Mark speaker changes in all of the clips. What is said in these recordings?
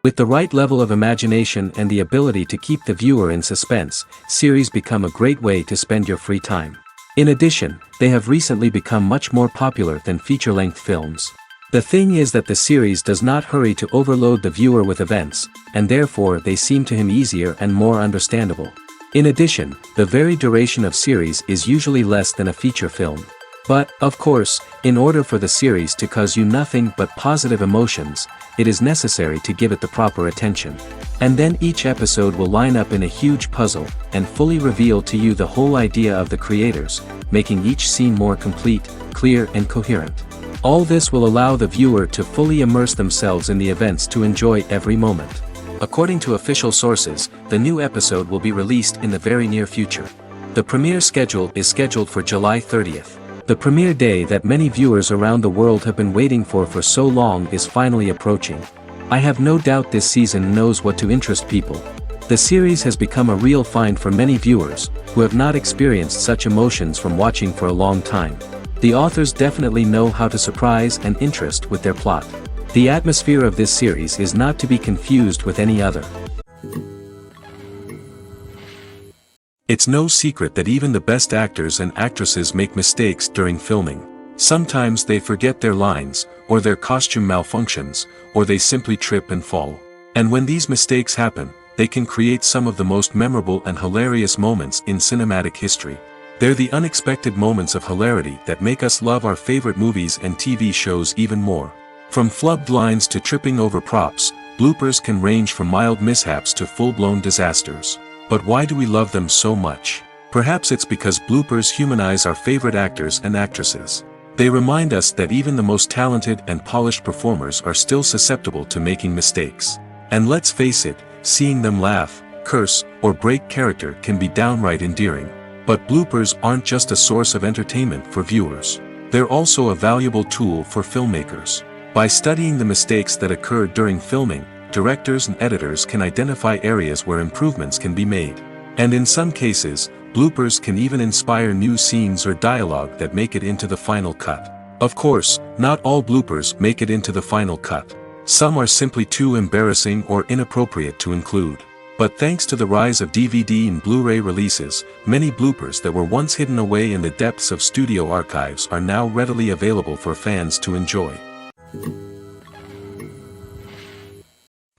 Speaker 1: With the right level of imagination and the ability to keep the viewer in suspense, series become a great way to spend your free time. In addition, they have recently become much more popular than feature-length films. The thing is that the series does not hurry to overload the viewer with events, and therefore they seem to him easier and more understandable. In addition, the very duration of series is usually less than a feature film. But, of course, in order for the series to cause you nothing but positive emotions, it is necessary to give it the proper attention. And then each episode will line up in a huge puzzle, and fully reveal to you the whole idea of the creators, making each scene more complete, clear and coherent. All this will allow the viewer to fully immerse themselves in the events to enjoy every moment. According to official sources, the new episode will be released in the very near future. The premiere schedule is scheduled for July 30th. The premiere day that many viewers around the world have been waiting for so long is finally approaching. I have no doubt this season knows what to interest people. The series has become a real find for many viewers, who have not experienced such emotions from watching for a long time. The authors definitely know how to surprise and interest with their plot. The atmosphere of this series is not to be confused with any other. It's no secret that even the best actors and actresses make mistakes during filming. Sometimes they forget their lines, or their costume malfunctions, or they simply trip and fall. And when these mistakes happen, they can create some of the most memorable and hilarious moments in cinematic history. They're the unexpected moments of hilarity that make us love our favorite movies and TV shows even more. From flubbed lines to tripping over props, bloopers can range from mild mishaps to full-blown disasters. But why do we love them so much? Perhaps it's because bloopers humanize our favorite actors and actresses. They remind us that even the most talented and polished performers are still susceptible to making mistakes. And let's face it, seeing them laugh, curse, or break character can be downright endearing. But bloopers aren't just a source of entertainment for viewers. They're also a valuable tool for filmmakers. By studying the mistakes that occur during filming, directors and editors can identify areas where improvements can be made. And in some cases, bloopers can even inspire new scenes or dialogue that make it into the final cut. Of course, not all bloopers make it into the final cut. Some are simply too embarrassing or inappropriate to include. But thanks to the rise of DVD and Blu-ray releases, many bloopers that were once hidden away in the depths of studio archives are now readily available for fans to enjoy.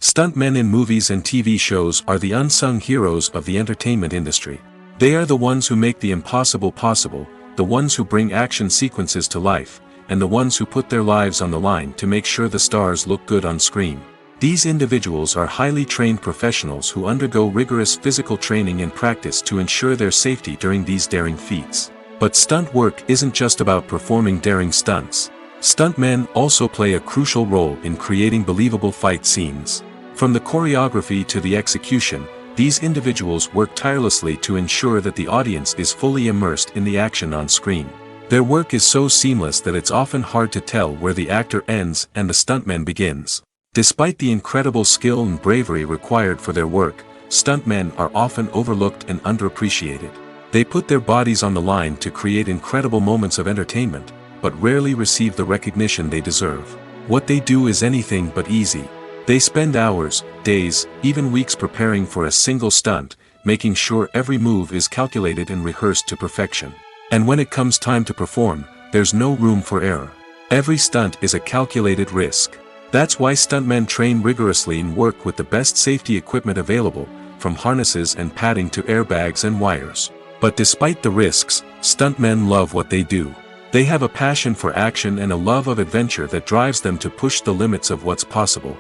Speaker 1: Stuntmen in movies and TV shows are the unsung heroes of the entertainment industry. They are the ones who make the impossible possible, the ones who bring action sequences to life, and the ones who put their lives on the line to make sure the stars look good on screen. These individuals are highly trained professionals who undergo rigorous physical training and practice to ensure their safety during these daring feats. But stunt work isn't just about performing daring stunts. Stuntmen also play a crucial role in creating believable fight scenes. From the choreography to the execution, these individuals work tirelessly to ensure that the audience is fully immersed in the action on screen. Their work is so seamless that it's often hard to tell where the actor ends and the stuntman begins. Despite the incredible skill and bravery required for their work, stuntmen are often overlooked and underappreciated. They put their bodies on the line to create incredible moments of entertainment, but rarely receive the recognition they deserve. What they do is anything but easy. They spend hours, days, even weeks preparing for a single stunt, making sure every move is calculated and rehearsed to perfection. And when it comes time to perform, there's no room for error. Every stunt is a calculated risk. That's why stuntmen train rigorously and work with the best safety equipment available, from harnesses and padding to airbags and wires. But despite the risks, stuntmen love what they do. They have a passion for action and a love of adventure that drives them to push the limits of what's possible.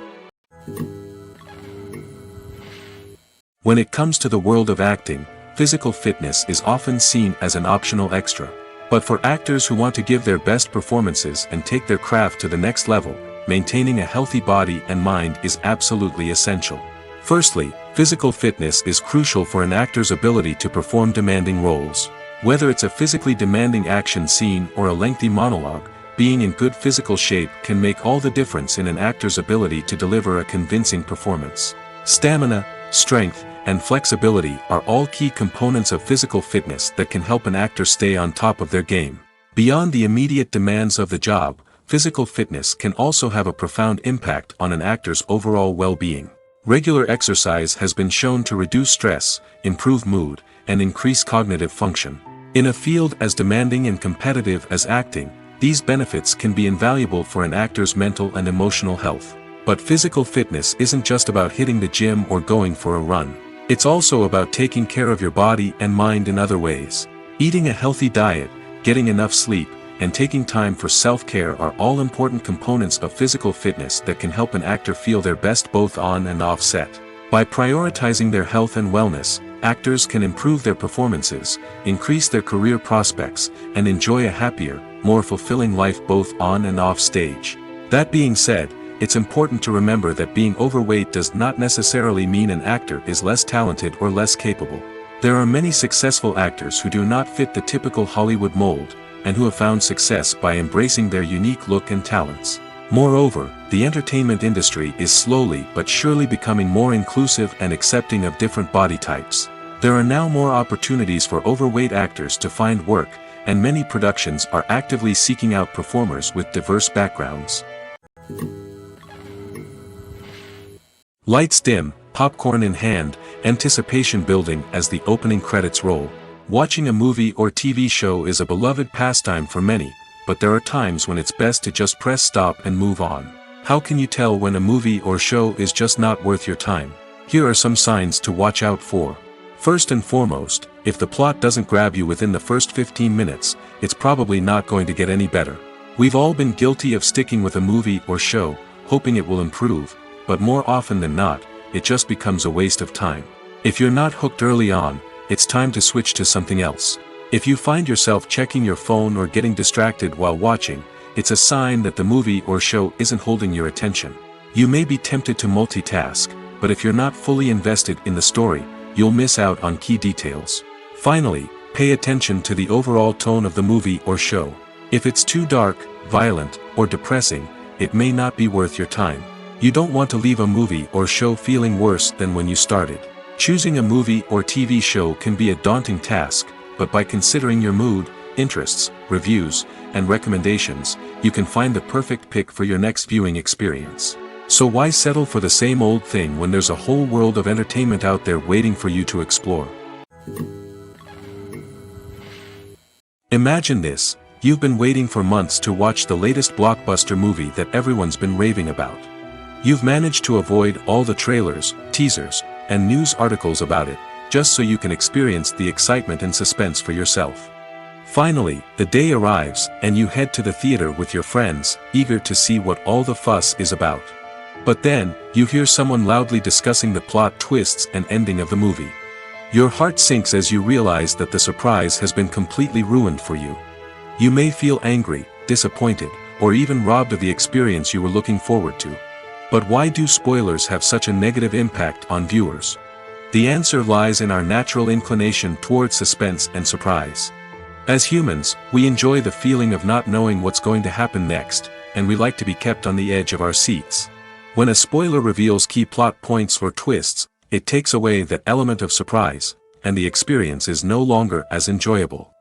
Speaker 1: When it comes to the world of acting, physical fitness is often seen as an optional extra. But for actors who want to give their best performances and take their craft to the next level, maintaining a healthy body and mind is absolutely essential. Firstly, physical fitness is crucial for an actor's ability to perform demanding roles. Whether it's a physically demanding action scene or a lengthy monologue, being in good physical shape can make all the difference in an actor's ability to deliver a convincing performance. Stamina, strength, and flexibility are all key components of physical fitness that can help an actor stay on top of their game. Beyond the immediate demands of the job, physical fitness can also have a profound impact on an actor's overall well-being. Regular exercise has been shown to reduce stress, improve mood, and increase cognitive function. In a field as demanding and competitive as acting, these benefits can be invaluable for an actor's mental and emotional health. But physical fitness isn't just about hitting the gym or going for a run. It's also about taking care of your body and mind in other ways. Eating a healthy diet, getting enough sleep, and taking time for self-care are all important components of physical fitness that can help an actor feel their best both on and off set. By prioritizing their health and wellness, actors can improve their performances, increase their career prospects, and enjoy a happier, more fulfilling life both on and off stage. That being said, it's important to remember that being overweight does not necessarily mean an actor is less talented or less capable. There are many successful actors who do not fit the typical Hollywood mold, and who have found success by embracing their unique look and talents. Moreover, the entertainment industry is slowly but surely becoming more inclusive and accepting of different body types. There are now more opportunities for overweight actors to find work, and many productions are actively seeking out performers with diverse backgrounds. Lights dim, popcorn in hand, anticipation building as the opening credits roll. Watching a movie or TV show is a beloved pastime for many, but there are times when it's best to just press stop and move on. How can you tell when a movie or show is just not worth your time? Here are some signs to watch out for. First and foremost, if the plot doesn't grab you within the first 15 minutes, it's probably not going to get any better. We've all been guilty of sticking with a movie or show, hoping it will improve, but more often than not, it just becomes a waste of time. If you're not hooked early on, it's time to switch to something else. If you find yourself checking your phone or getting distracted while watching, it's a sign that the movie or show isn't holding your attention. You may be tempted to multitask, but if you're not fully invested in the story, you'll miss out on key details. Finally, pay attention to the overall tone of the movie or show. If it's too dark, violent, or depressing, it may not be worth your time. You don't want to leave a movie or show feeling worse than when you started. Choosing a movie or TV show can be a daunting task, but by considering your mood, interests, reviews, and recommendations, you can find the perfect pick for your next viewing experience. So why settle for the same old thing when there's a whole world of entertainment out there waiting for you to explore? Imagine this: you've been waiting for months to watch the latest blockbuster movie that everyone's been raving about. You've managed to avoid all the trailers, teasers, and news articles about it, just so you can experience the excitement and suspense for yourself. Finally, the day arrives, and you head to the theater with your friends, eager to see what all the fuss is about. But then, you hear someone loudly discussing the plot twists and ending of the movie. Your heart sinks as you realize that the surprise has been completely ruined for you. You may feel angry, disappointed, or even robbed of the experience you were looking forward to. But why do spoilers have such a negative impact on viewers? The answer lies in our natural inclination toward suspense and surprise. As humans, we enjoy the feeling of not knowing what's going to happen next, and we like to be kept on the edge of our seats. When a spoiler reveals key plot points or twists, it takes away that element of surprise, and the experience is no longer as enjoyable.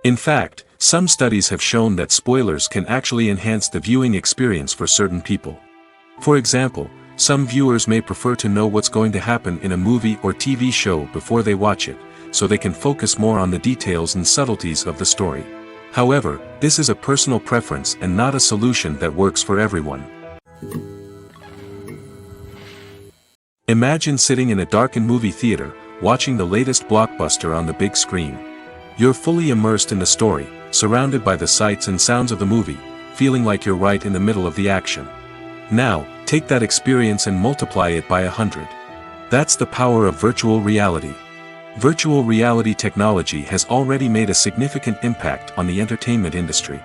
Speaker 1: In fact, some studies have shown that spoilers can actually enhance the viewing experience for certain people. For example, some viewers may prefer to know what's going to happen in a movie or TV show before they watch it, so they can focus more on the details and subtleties of the story. However, this is a personal preference and not a solution that works for everyone. Imagine sitting in a darkened movie theater, watching the latest blockbuster on the big screen. You're fully immersed in the story, surrounded by the sights and sounds of the movie, feeling like you're right in the middle of the action. Now, take that experience and multiply it by 100. That's the power of virtual reality. Virtual reality technology has already made a significant impact on the entertainment industry.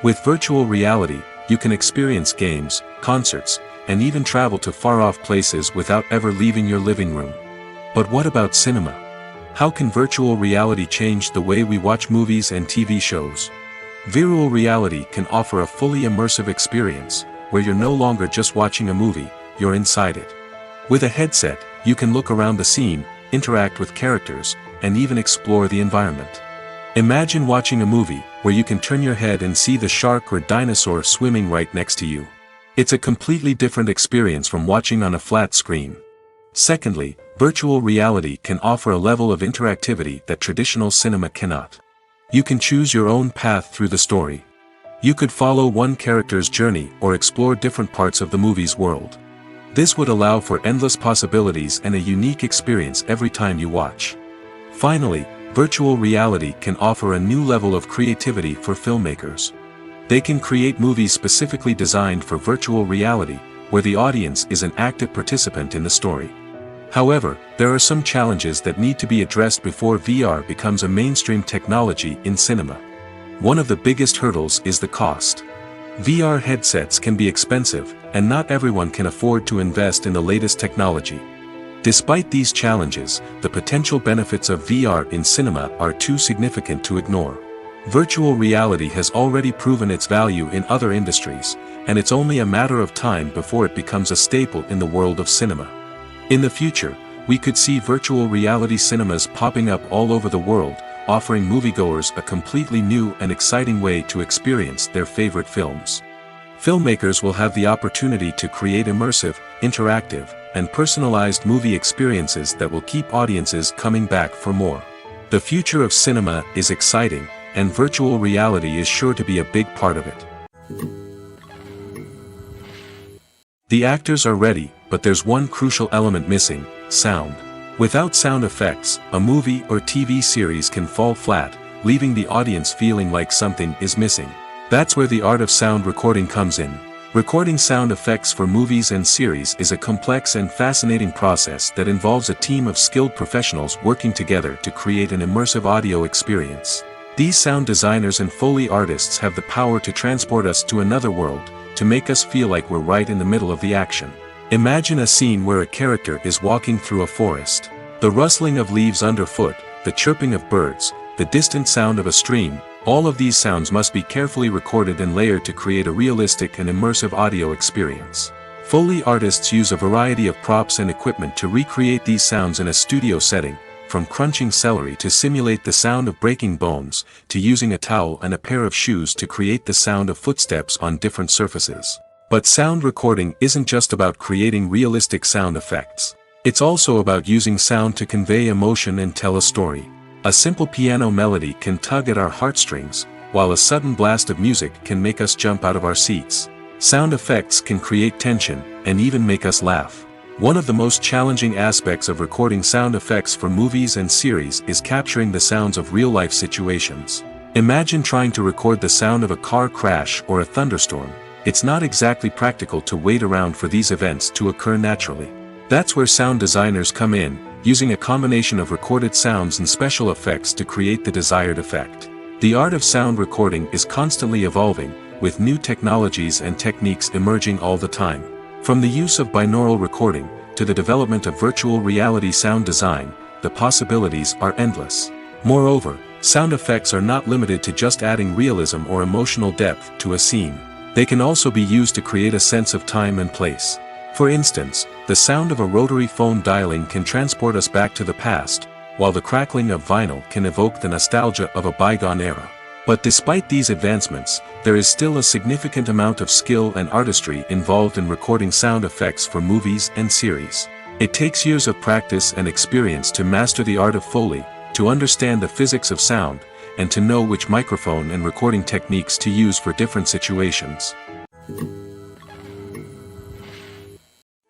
Speaker 1: With virtual reality, you can experience games, concerts, and even travel to far-off places without ever leaving your living room. But what about cinema? How can virtual reality change the way we watch movies and TV shows? Virtual reality can offer a fully immersive experience, where you're no longer just watching a movie, you're inside it. With a headset, you can look around the scene, interact with characters, and even explore the environment. Imagine watching a movie where you can turn your head and see the shark or dinosaur swimming right next to you. It's a completely different experience from watching on a flat screen. Secondly, virtual reality can offer a level of interactivity that traditional cinema cannot. You can choose your own path through the story. You could follow one character's journey or explore different parts of the movie's world. This would allow for endless possibilities and a unique experience every time you watch. Finally, virtual reality can offer a new level of creativity for filmmakers. They can create movies specifically designed for virtual reality, where the audience is an active participant in the story. However, there are some challenges that need to be addressed before VR becomes a mainstream technology in cinema. One of the biggest hurdles is the cost. VR headsets can be expensive, and not everyone can afford to invest in the latest technology. Despite these challenges, the potential benefits of VR in cinema are too significant to ignore. Virtual reality has already proven its value in other industries, and it's only a matter of time before it becomes a staple in the world of cinema. In the future, we could see virtual reality cinemas popping up all over the world, offering moviegoers a completely new and exciting way to experience their favorite films. Filmmakers will have the opportunity to create immersive, interactive, and personalized movie experiences that will keep audiences coming back for more. The future of cinema is exciting, and virtual reality is sure to be a big part of it. The actors are ready, but there's one crucial element missing: sound. Without sound effects, a movie or TV series can fall flat, leaving the audience feeling like something is missing. That's where the art of sound recording comes in. Recording sound effects for movies and series is a complex and fascinating process that involves a team of skilled professionals working together to create an immersive audio experience. These sound designers and Foley artists have the power to transport us to another world, to make us feel like we're right in the middle of the action. Imagine a scene where a character is walking through a forest. The rustling of leaves underfoot, the chirping of birds, the distant sound of a stream, all of these sounds must be carefully recorded and layered to create a realistic and immersive audio experience. Foley artists use a variety of props and equipment to recreate these sounds in a studio setting, from crunching celery to simulate the sound of breaking bones, to using a towel and a pair of shoes to create the sound of footsteps on different surfaces. But sound recording isn't just about creating realistic sound effects. It's also about using sound to convey emotion and tell a story. A simple piano melody can tug at our heartstrings, while a sudden blast of music can make us jump out of our seats. Sound effects can create tension, and even make us laugh. One of the most challenging aspects of recording sound effects for movies and series is capturing the sounds of real-life situations. Imagine trying to record the sound of a car crash or a thunderstorm. It's not exactly practical to wait around for these events to occur naturally. That's where sound designers come in, using a combination of recorded sounds and special effects to create the desired effect. The art of sound recording is constantly evolving, with new technologies and techniques emerging all the time. From the use of binaural recording, to the development of virtual reality sound design, the possibilities are endless. Moreover, sound effects are not limited to just adding realism or emotional depth to a scene. They can also be used to create a sense of time and place. For instance, the sound of a rotary phone dialing can transport us back to the past, while the crackling of vinyl can evoke the nostalgia of a bygone era. But despite these advancements, there is still a significant amount of skill and artistry involved in recording sound effects for movies and series. It takes years of practice and experience to master the art of Foley, to understand the physics of sound, and to know which microphone and recording techniques to use for different situations.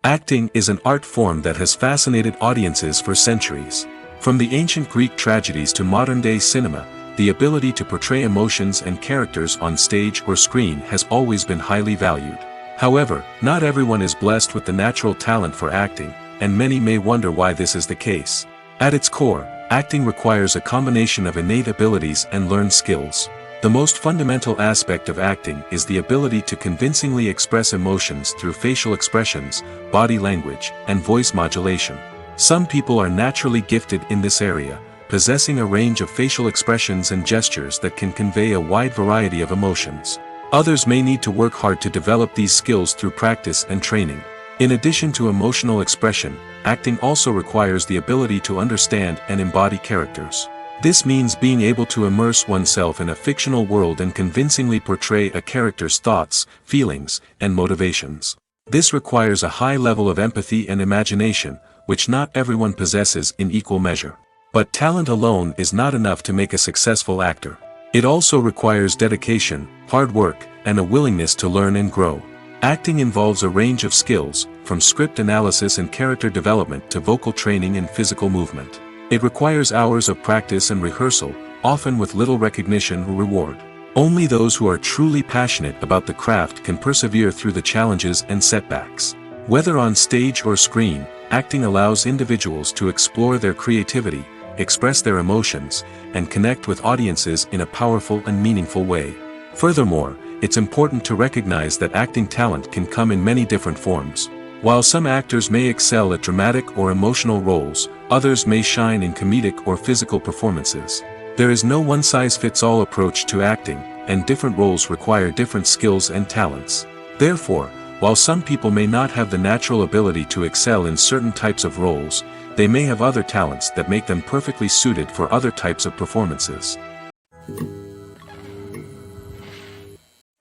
Speaker 1: Acting is an art form that has fascinated audiences for centuries. From the ancient Greek tragedies to modern-day cinema, the ability to portray emotions and characters on stage or screen has always been highly valued. However, not everyone is blessed with the natural talent for acting, and many may wonder why this is the case. At its core, acting requires a combination of innate abilities and learned skills. The most fundamental aspect of acting is the ability to convincingly express emotions through facial expressions, body language, and voice modulation. Some people are naturally gifted in this area, possessing a range of facial expressions and gestures that can convey a wide variety of emotions. Others may need to work hard to develop these skills through practice and training. In addition to emotional expression, acting also requires the ability to understand and embody characters. This means being able to immerse oneself in a fictional world and convincingly portray a character's thoughts, feelings, and motivations. This requires a high level of empathy and imagination, which not everyone possesses in equal measure. But talent alone is not enough to make a successful actor. It also requires dedication, hard work, and a willingness to learn and grow. Acting involves a range of skills, from script analysis and character development to vocal training and physical movement. It requires hours of practice and rehearsal, often with little recognition or reward. Only those who are truly passionate about the craft can persevere through the challenges and setbacks. Whether on stage or screen, acting allows individuals to explore their creativity, express their emotions, and connect with audiences in a powerful and meaningful way. Furthermore, it's important to recognize that acting talent can come in many different forms. While some actors may excel at dramatic or emotional roles, others may shine in comedic or physical performances. There is no one-size-fits-all approach to acting, and different roles require different skills and talents. Therefore, while some people may not have the natural ability to excel in certain types of roles, they may have other talents that make them perfectly suited for other types of performances.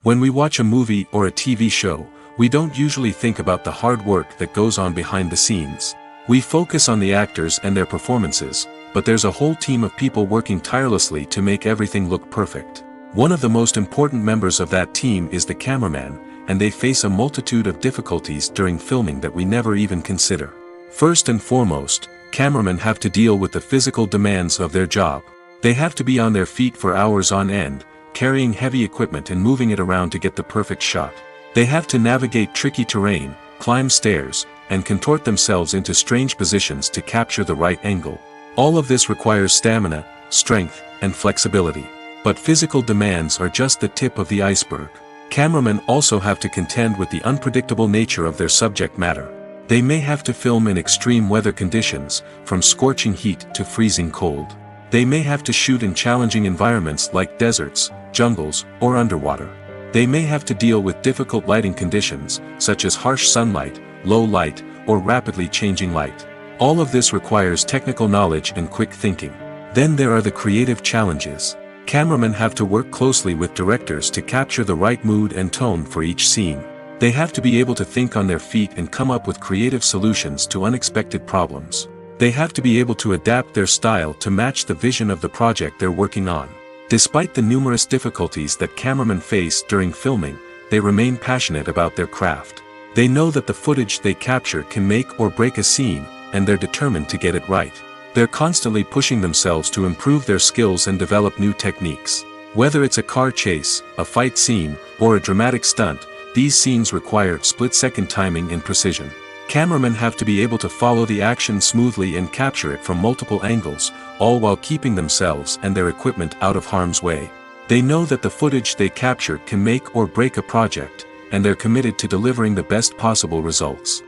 Speaker 1: When we watch a movie or a TV show, we don't usually think about the hard work that goes on behind the scenes. We focus on the actors and their performances, but there's a whole team of people working tirelessly to make everything look perfect. One of the most important members of that team is the cameraman, and they face a multitude of difficulties during filming that we never even consider. First and foremost, cameramen have to deal with the physical demands of their job. They have to be on their feet for hours on end, carrying heavy equipment and moving it around to get the perfect shot. They have to navigate tricky terrain, climb stairs, and contort themselves into strange positions to capture the right angle. All of this requires stamina, strength, and flexibility. But physical demands are just the tip of the iceberg. Cameramen also have to contend with the unpredictable nature of their subject matter. They may have to film in extreme weather conditions, from scorching heat to freezing cold. They may have to shoot in challenging environments like deserts, jungles, or underwater. They may have to deal with difficult lighting conditions, such as harsh sunlight, low light, or rapidly changing light. All of this requires technical knowledge and quick thinking. Then there are the creative challenges. Cameramen have to work closely with directors to capture the right mood and tone for each scene. They have to be able to think on their feet and come up with creative solutions to unexpected problems. They have to be able to adapt their style to match the vision of the project they're working on. Despite the numerous difficulties that cameramen face during filming, they remain passionate about their craft. They know that the footage they capture can make or break a scene, and they're determined to get it right. They're constantly pushing themselves to improve their skills and develop new techniques. Whether it's a car chase, a fight scene, or a dramatic stunt, these scenes require split-second timing and precision. Cameramen have to be able to follow the action smoothly and capture it from multiple angles, all while keeping themselves and their equipment out of harm's way. They know that the footage they capture can make or break a project, and they're committed to delivering the best possible results.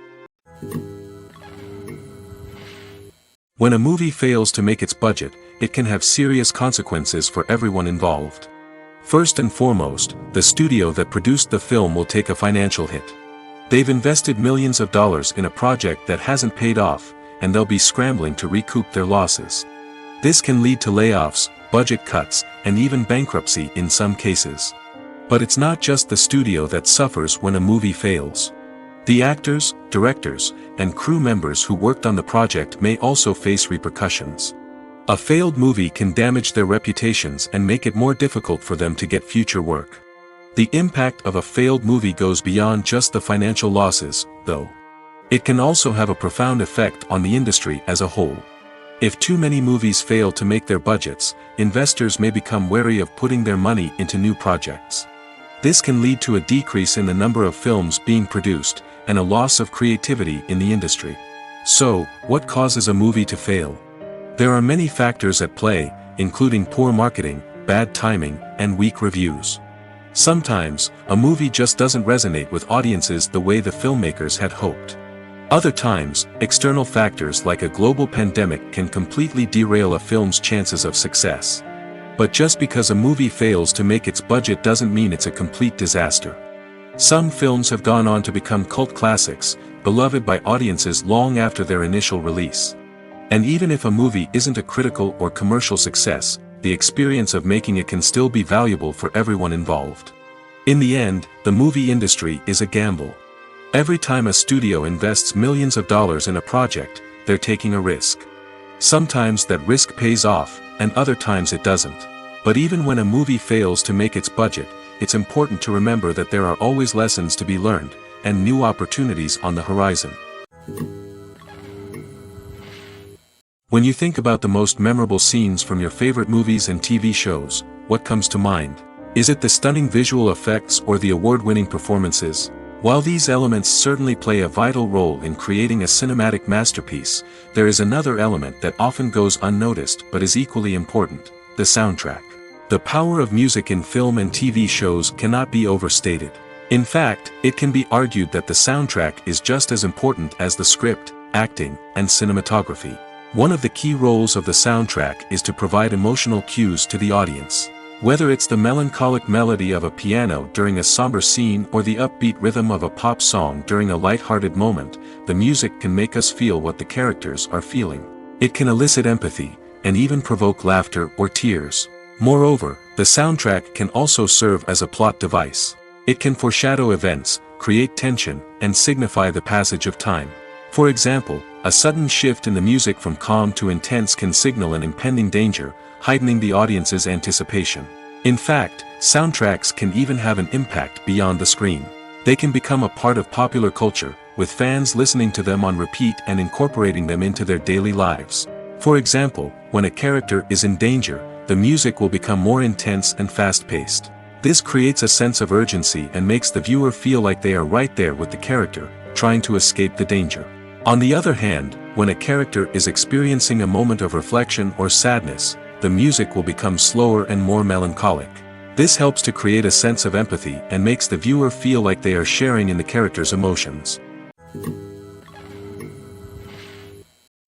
Speaker 1: When a movie fails to make its budget, it can have serious consequences for everyone involved. First and foremost, the studio that produced the film will take a financial hit. They've invested millions of dollars in a project that hasn't paid off, and they'll be scrambling to recoup their losses. This can lead to layoffs, budget cuts, and even bankruptcy in some cases. But it's not just the studio that suffers when a movie fails. The actors, directors, and crew members who worked on the project may also face repercussions. A failed movie can damage their reputations and make it more difficult for them to get future work. The impact of a failed movie goes beyond just the financial losses, though. It can also have a profound effect on the industry as a whole. If too many movies fail to make their budgets, investors may become wary of putting their money into new projects. This can lead to a decrease in the number of films being produced, and a loss of creativity in the industry. So, what causes a movie to fail? There are many factors at play, including poor marketing, bad timing, and weak reviews. Sometimes, a movie just doesn't resonate with audiences the way the filmmakers had hoped. Other times, external factors like a global pandemic can completely derail a film's chances of success. But just because a movie fails to make its budget doesn't mean it's a complete disaster. Some films have gone on to become cult classics, beloved by audiences long after their initial release. And even if a movie isn't a critical or commercial success, the experience of making it can still be valuable for everyone involved. In the end, the movie industry is a gamble. Every time a studio invests millions of dollars in a project, they're taking a risk. Sometimes that risk pays off, and other times it doesn't. But even when a movie fails to make its budget, it's important to remember that there are always lessons to be learned, and new opportunities on the horizon. When you think about the most memorable scenes from your favorite movies and TV shows, what comes to mind? Is it the stunning visual effects or the award-winning performances? While these elements certainly play a vital role in creating a cinematic masterpiece, there is another element that often goes unnoticed but is equally important: the soundtrack. The power of music in film and TV shows cannot be overstated. In fact, it can be argued that the soundtrack is just as important as the script, acting, and cinematography. One of the key roles of the soundtrack is to provide emotional cues to the audience. Whether it's the melancholic melody of a piano during a somber scene or the upbeat rhythm of a pop song during a light-hearted moment, the music can make us feel what the characters are feeling. It can elicit empathy, and even provoke laughter or tears. Moreover, the soundtrack can also serve as a plot device. It can foreshadow events, create tension, and signify the passage of time. For example, a sudden shift in the music from calm to intense can signal an impending danger, heightening the audience's anticipation. In fact, soundtracks can even have an impact beyond the screen. They can become a part of popular culture, with fans listening to them on repeat and incorporating them into their daily lives. For example, when a character is in danger, the music will become more intense and fast-paced. This creates a sense of urgency and makes the viewer feel like they are right there with the character, trying to escape the danger. On the other hand, when a character is experiencing a moment of reflection or sadness, the music will become slower and more melancholic. This helps to create a sense of empathy and makes the viewer feel like they are sharing in the character's emotions.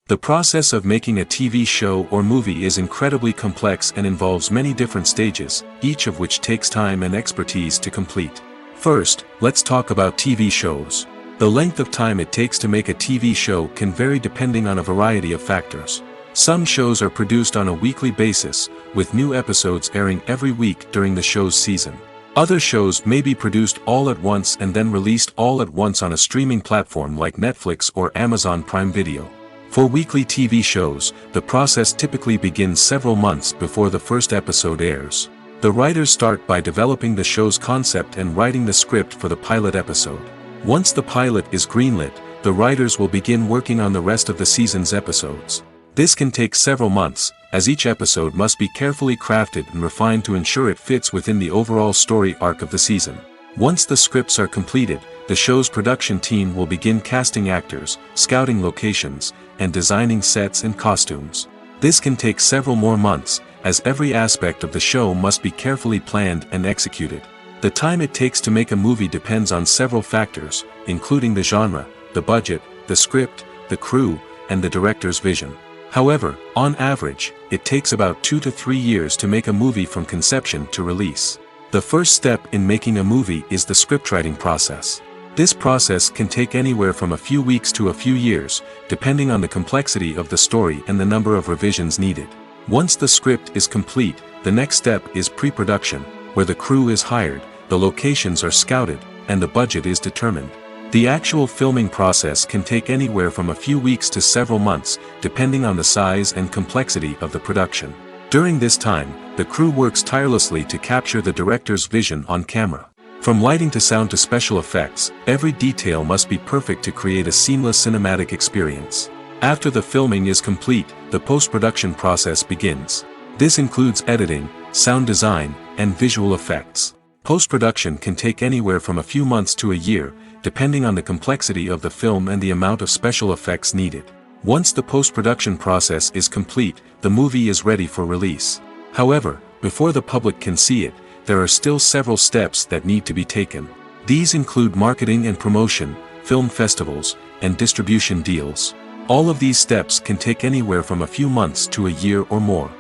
Speaker 1: The process of making a TV show or movie is incredibly complex and involves many different stages, each of which takes time and expertise to complete. First, let's talk about TV shows. The length of time it takes to make a TV show can vary depending on a variety of factors. Some shows are produced on a weekly basis, with new episodes airing every week during the show's season. Other shows may be produced all at once and then released all at once on a streaming platform like Netflix or Amazon Prime Video. For weekly TV shows, the process typically begins several months before the first episode airs. The writers start by developing the show's concept and writing the script for the pilot episode. Once the pilot is greenlit, the writers will begin working on the rest of the season's episodes. This can take several months, as each episode must be carefully crafted and refined to ensure it fits within the overall story arc of the season. Once the scripts are completed, the show's production team will begin casting actors, scouting locations, and designing sets and costumes. This can take several more months, as every aspect of the show must be carefully planned and executed. The time it takes to make a movie depends on several factors, including the genre, the budget, the script, the crew, and the director's vision. However, on average, it takes about 2 to 3 years to make a movie from conception to release. The first step in making a movie is the scriptwriting process. This process can take anywhere from a few weeks to a few years, depending on the complexity of the story and the number of revisions needed. Once the script is complete, the next step is pre-production, where the crew is hired, the locations are scouted, and the budget is determined. The actual filming process can take anywhere from a few weeks to several months, depending on the size and complexity of the production. During this time, the crew works tirelessly to capture the director's vision on camera. From lighting to sound to special effects, every detail must be perfect to create a seamless cinematic experience. After the filming is complete, the post-production process begins. This includes editing, sound design, and visual effects. Post-production can take anywhere from a few months to a year, depending on the complexity of the film and the amount of special effects needed. Once the post-production process is complete, the movie is ready for release. However, before the public can see it, there are still several steps that need to be taken. These include marketing and promotion, film festivals, and distribution deals. All of these steps can take anywhere from a few months to a year or more.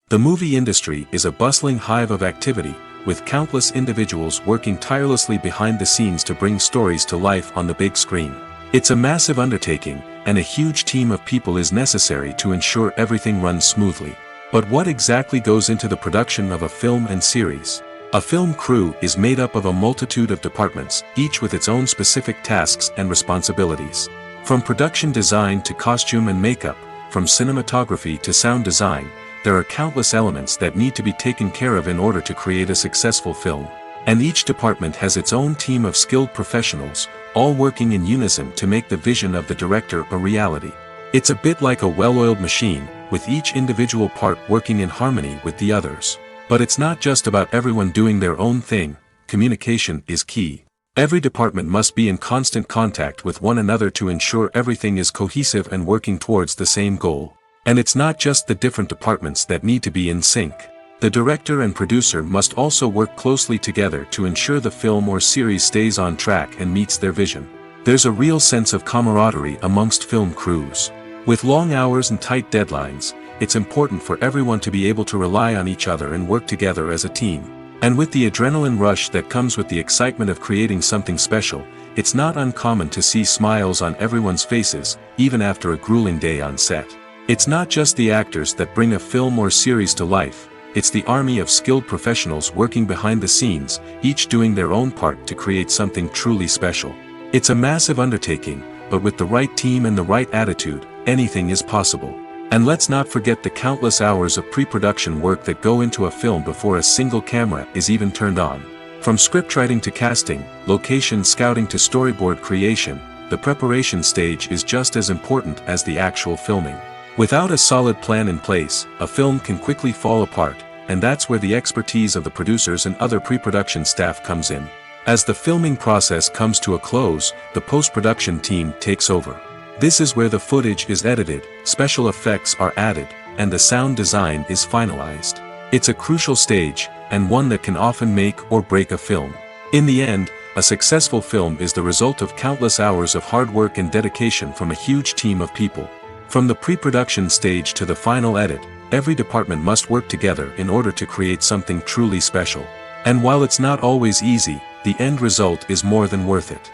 Speaker 1: The movie industry is a bustling hive of activity, with countless individuals working tirelessly behind the scenes to bring stories to life on the big screen. It's a massive undertaking, and a huge team of people is necessary to ensure everything runs smoothly. But what exactly goes into the production of a film and series? A film crew is made up of a multitude of departments, each with its own specific tasks and responsibilities. From production design to costume and makeup, from cinematography to sound design, there are countless elements that need to be taken care of in order to create a successful film. And each department has its own team of skilled professionals, all working in unison to make the vision of the director a reality. It's a bit like a well-oiled machine, with each individual part working in harmony with the others. But it's not just about everyone doing their own thing. Communication is key. Every department must be in constant contact with one another to ensure everything is cohesive and working towards the same goal. And it's not just the different departments that need to be in sync. The director and producer must also work closely together to ensure the film or series stays on track and meets their vision. There's a real sense of camaraderie amongst film crews. With long hours and tight deadlines, it's important for everyone to be able to rely on each other and work together as a team. And with the adrenaline rush that comes with the excitement of creating something special, it's not uncommon to see smiles on everyone's faces, even after a grueling day on set. It's not just the actors that bring a film or series to life, it's the army of skilled professionals working behind the scenes, each doing their own part to create something truly special. It's a massive undertaking, but with the right team and the right attitude, anything is possible. And let's not forget the countless hours of pre-production work that go into a film before a single camera is even turned on. From scriptwriting to casting, location scouting to storyboard creation, the preparation stage is just as important as the actual filming. Without a solid plan in place, a film can quickly fall apart, and that's where the expertise of the producers and other pre-production staff comes in. As the filming process comes to a close, the post-production team takes over. This is where the footage is edited, special effects are added, and the sound design is finalized. It's a crucial stage, and one that can often make or break a film. In the end, a successful film is the result of countless hours of hard work and dedication from a huge team of people. From the pre-production stage to the final edit, every department must work together in order to create something truly special. And while it's not always easy, the end result is more than worth it.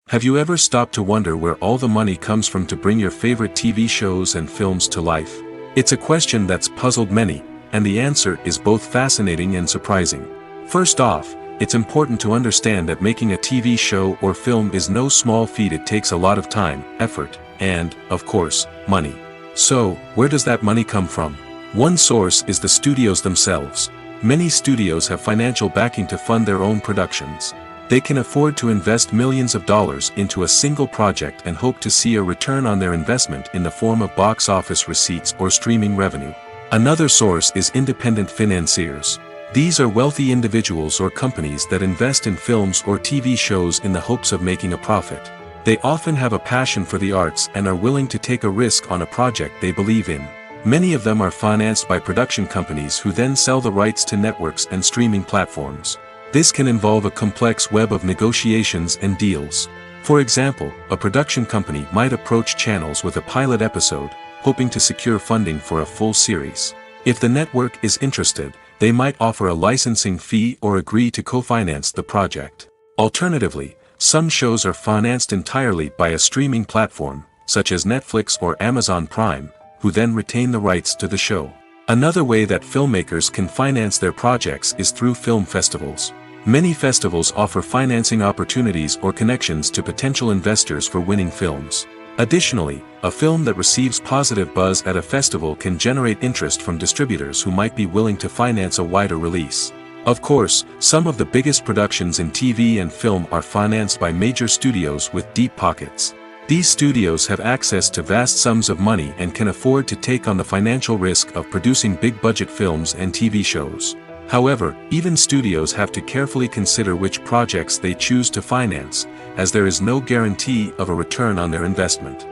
Speaker 1: Have you ever stopped to wonder where all the money comes from to bring your favorite TV shows and films to life? It's a question that's puzzled many, and the answer is both fascinating and surprising. First off, it's important to understand that making a TV show or film is no small feat. It takes a lot of time, effort, and, of course, money. So, where does that money come from? One source is the studios themselves. Many studios have financial backing to fund their own productions. They can afford to invest millions of dollars into a single project and hope to see a return on their investment in the form of box office receipts or streaming revenue. Another source is independent financiers. These are wealthy individuals or companies that invest in films or TV shows in the hopes of making a profit. They often have a passion for the arts and are willing to take a risk on a project they believe in. Many of them are financed by production companies who then sell the rights to networks and streaming platforms. This can involve a complex web of negotiations and deals. For example, a production company might approach channels with a pilot episode, hoping to secure funding for a full series. If the network is interested, they might offer a licensing fee or agree to co-finance the project. Alternatively, some shows are financed entirely by a streaming platform, such as Netflix or Amazon Prime, who then retain the rights to the show. Another way that filmmakers can finance their projects is through film festivals. Many festivals offer financing opportunities or connections to potential investors for winning films. Additionally, a film that receives positive buzz at a festival can generate interest from distributors who might be willing to finance a wider release. Of course, some of the biggest productions in TV and film are financed by major studios with deep pockets. These studios have access to vast sums of money and can afford to take on the financial risk of producing big-budget films and TV shows. However, even studios have to carefully consider which projects they choose to finance, as there is no guarantee of a return on their investment.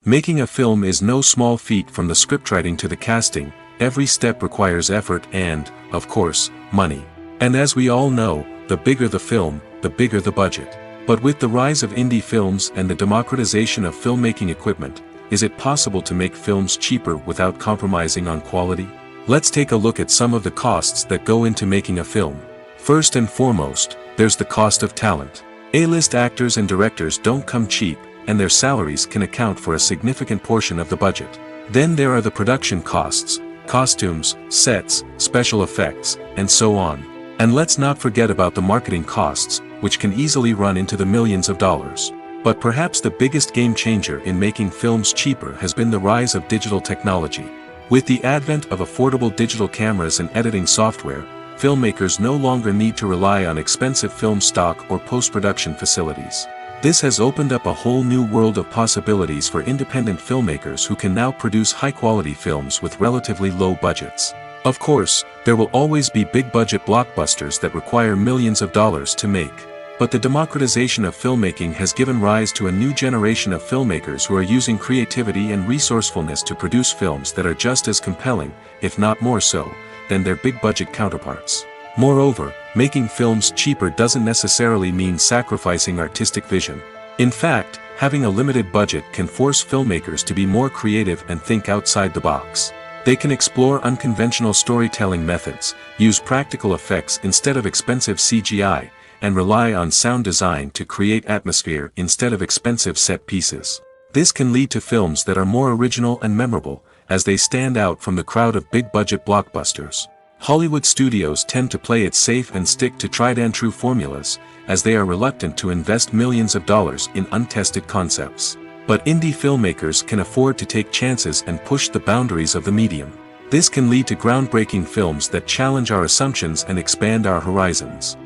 Speaker 1: Making a film is no small feat. From the scriptwriting to the casting, every step requires effort and, of course, money. And as we all know, the bigger the film, the bigger the budget. But with the rise of indie films and the democratization of filmmaking equipment, is it possible to make films cheaper without compromising on quality? Let's take a look at some of the costs that go into making a film. First and foremost, there's the cost of talent. A-list actors and directors don't come cheap, and their salaries can account for a significant portion of the budget. Then there are the production costs, costumes, sets, special effects, and so on. And let's not forget about the marketing costs, which can easily run into the millions of dollars. But perhaps the biggest game changer in making films cheaper has been the rise of digital technology. With the advent of affordable digital cameras and editing software, filmmakers no longer need to rely on expensive film stock or post-production facilities. This has opened up a whole new world of possibilities for independent filmmakers who can now produce high-quality films with relatively low budgets. Of course, there will always be big-budget blockbusters that require millions of dollars to make. But the democratization of filmmaking has given rise to a new generation of filmmakers who are using creativity and resourcefulness to produce films that are just as compelling, if not more so, than their big-budget counterparts. Moreover, making films cheaper doesn't necessarily mean sacrificing artistic vision. In fact, having a limited budget can force filmmakers to be more creative and think outside the box. They can explore unconventional storytelling methods, use practical effects instead of expensive CGI, and rely on sound design to create atmosphere instead of expensive set pieces. This can lead to films that are more original and memorable, as they stand out from the crowd of big-budget blockbusters. Hollywood studios tend to play it safe and stick to tried-and-true formulas, as they are reluctant to invest millions of dollars in untested concepts. But indie filmmakers can afford to take chances and push the boundaries of the medium. This can lead to groundbreaking films that challenge our assumptions and expand our horizons.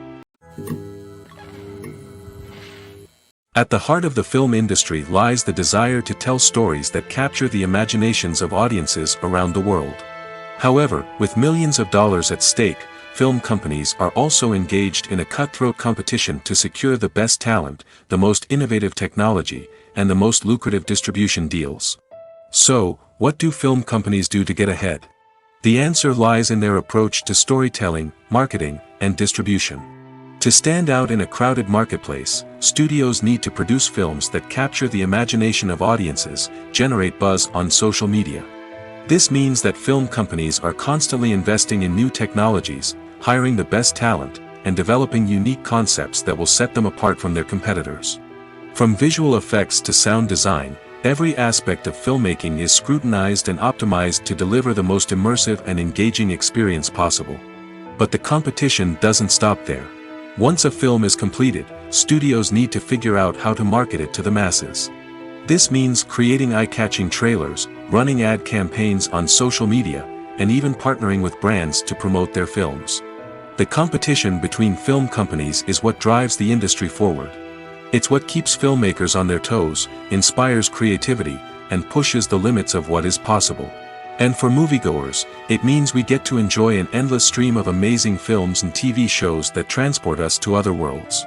Speaker 1: At the heart of the film industry lies the desire to tell stories that capture the imaginations of audiences around the world. However, with millions of dollars at stake, film companies are also engaged in a cutthroat competition to secure the best talent, the most innovative technology, and the most lucrative distribution deals. So, what do film companies do to get ahead? The answer lies in their approach to storytelling, marketing, and distribution. To stand out in a crowded marketplace, studios need to produce films that capture the imagination of audiences, generate buzz on social media. This means that film companies are constantly investing in new technologies, hiring the best talent, and developing unique concepts that will set them apart from their competitors. From visual effects to sound design, every aspect of filmmaking is scrutinized and optimized to deliver the most immersive and engaging experience possible. But the competition doesn't stop there. Once a film is completed, studios need to figure out how to market it to the masses. This means creating eye-catching trailers, running ad campaigns on social media, and even partnering with brands to promote their films. The competition between film companies is what drives the industry forward. It's what keeps filmmakers on their toes, inspires creativity, and pushes the limits of what is possible. And for moviegoers, it means we get to enjoy an endless stream of amazing films and TV shows that transport us to other worlds.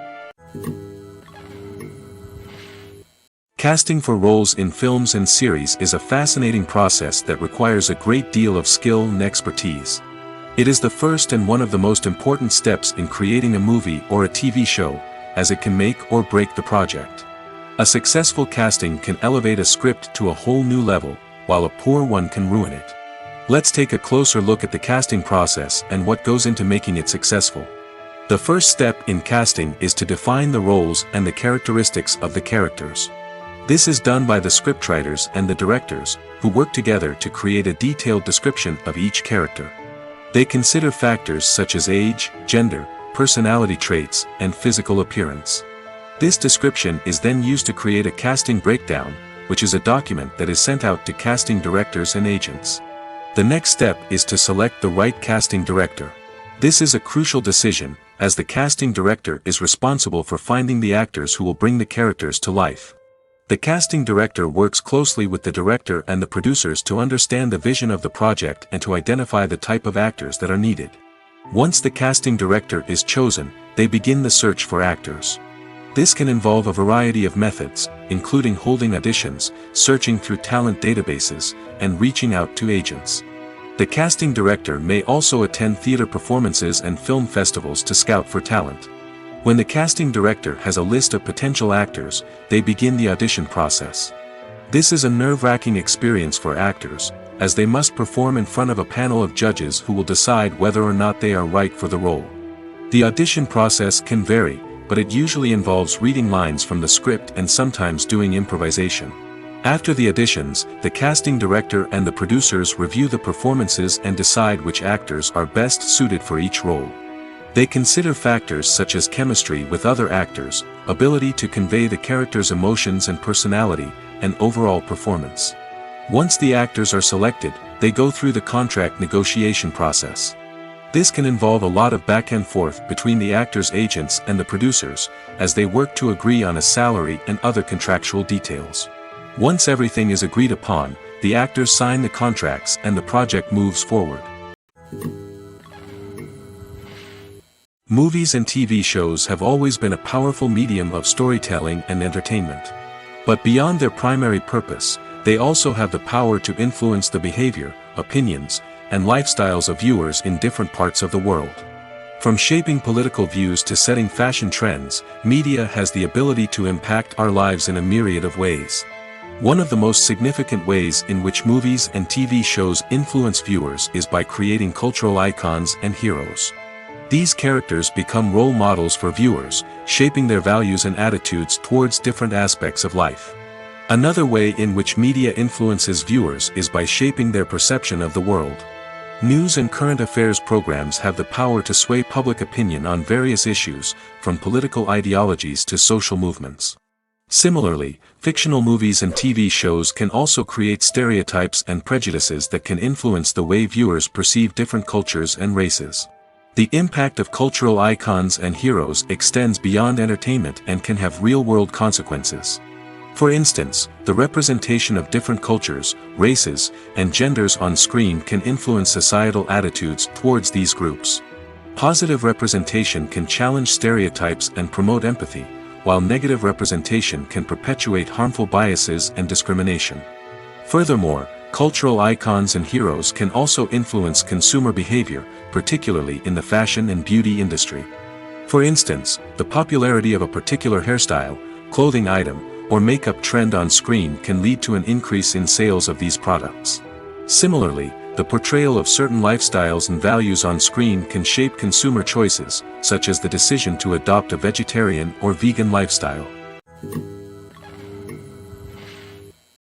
Speaker 1: Casting for roles in films and series is a fascinating process that requires a great deal of skill and expertise. It is the first and one of the most important steps in creating a movie or a TV show, as it can make or break the project. A successful casting can elevate a script to a whole new level, while a poor one can ruin it. Let's take a closer look at the casting process and what goes into making it successful. The first step in casting is to define the roles and the characteristics of the characters. This is done by the scriptwriters and the directors, who work together to create a detailed description of each character. They consider factors such as age, gender, personality traits, and physical appearance. This description is then used to create a casting breakdown, which is a document that is sent out to casting directors and agents. The next step is to select the right casting director. This is a crucial decision, as the casting director is responsible for finding the actors who will bring the characters to life. The casting director works closely with the director and the producers to understand the vision of the project and to identify the type of actors that are needed. Once the casting director is chosen, they begin the search for actors. This can involve a variety of methods, including holding auditions, searching through talent databases, and reaching out to agents. The casting director may also attend theater performances and film festivals to scout for talent. When the casting director has a list of potential actors, they begin the audition process. This is a nerve-wracking experience for actors, as they must perform in front of a panel of judges who will decide whether or not they are right for the role. The audition process can vary, but it usually involves reading lines from the script and sometimes doing improvisation. After the auditions, the casting director and the producers review the performances and decide which actors are best suited for each role. They consider factors such as chemistry with other actors, ability to convey the character's emotions and personality, and overall performance. Once the actors are selected, they go through the contract negotiation process. This can involve a lot of back and forth between the actors' agents and the producers, as they work to agree on a salary and other contractual details. Once everything is agreed upon, the actors sign the contracts and the project moves forward. Movies and TV shows have always been a powerful medium of storytelling and entertainment. But beyond their primary purpose, they also have the power to influence the behavior, opinions, and lifestyles of viewers in different parts of the world. From shaping political views to setting fashion trends, media has the ability to impact our lives in a myriad of ways. One of the most significant ways in which movies and TV shows influence viewers is by creating cultural icons and heroes. These characters become role models for viewers, shaping their values and attitudes towards different aspects of life. Another way in which media influences viewers is by shaping their perception of the world. News and current affairs programs have the power to sway public opinion on various issues, from political ideologies to social movements. Similarly, fictional movies and TV shows can also create stereotypes and prejudices that can influence the way viewers perceive different cultures and races. The impact of cultural icons and heroes extends beyond entertainment and can have real-world consequences. For instance, the representation of different cultures, races, and genders on screen can influence societal attitudes towards these groups. Positive representation can challenge stereotypes and promote empathy, while negative representation can perpetuate harmful biases and discrimination. Furthermore, cultural icons and heroes can also influence consumer behavior, particularly in the fashion and beauty industry. For instance, the popularity of a particular hairstyle, clothing item, or makeup trend on screen can lead to an increase in sales of these products. Similarly, the portrayal of certain lifestyles and values on screen can shape consumer choices, such as the decision to adopt a vegetarian or vegan lifestyle.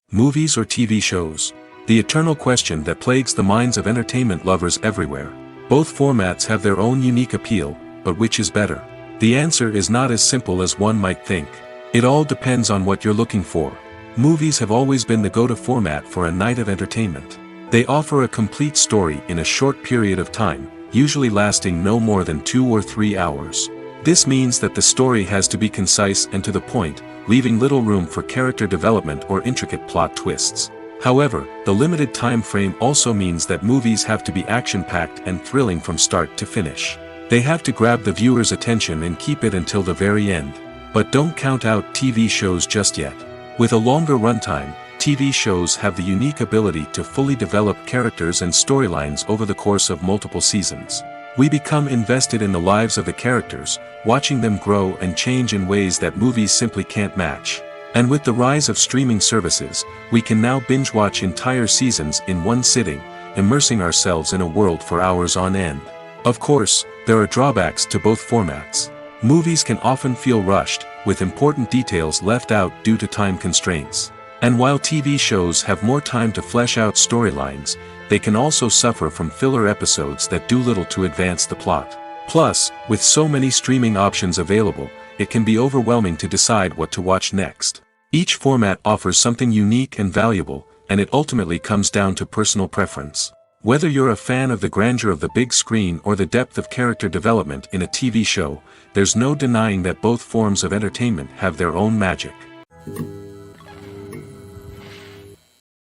Speaker 1: Movies or TV shows? The eternal question that plagues the minds of entertainment lovers everywhere. Both formats have their own unique appeal, but which is better? The answer is not as simple as one might think. It all depends on what you're looking for. Movies have always been the go-to format for a night of entertainment. They offer a complete story in a short period of time, usually lasting no more than 2 or 3 hours. This means that the story has to be concise and to the point, leaving little room for character development or intricate plot twists. However, the limited time frame also means that movies have to be action-packed and thrilling from start to finish. They have to grab the viewer's attention and keep it until the very end. But don't count out TV shows just yet. With a longer runtime, TV shows have the unique ability to fully develop characters and storylines over the course of multiple seasons. We become invested in the lives of the characters, watching them grow and change in ways that movies simply can't match. And with the rise of streaming services, we can now binge-watch entire seasons in one sitting, immersing ourselves in a world for hours on end. Of course, there are drawbacks to both formats. Movies can often feel rushed, with important details left out due to time constraints. And while TV shows have more time to flesh out storylines, they can also suffer from filler episodes that do little to advance the plot. Plus, with so many streaming options available, it can be overwhelming to decide what to watch next. Each format offers something unique and valuable, and it ultimately comes down to personal preference. Whether you're a fan of the grandeur of the big screen or the depth of character development in a TV show, there's no denying that both forms of entertainment have their own magic.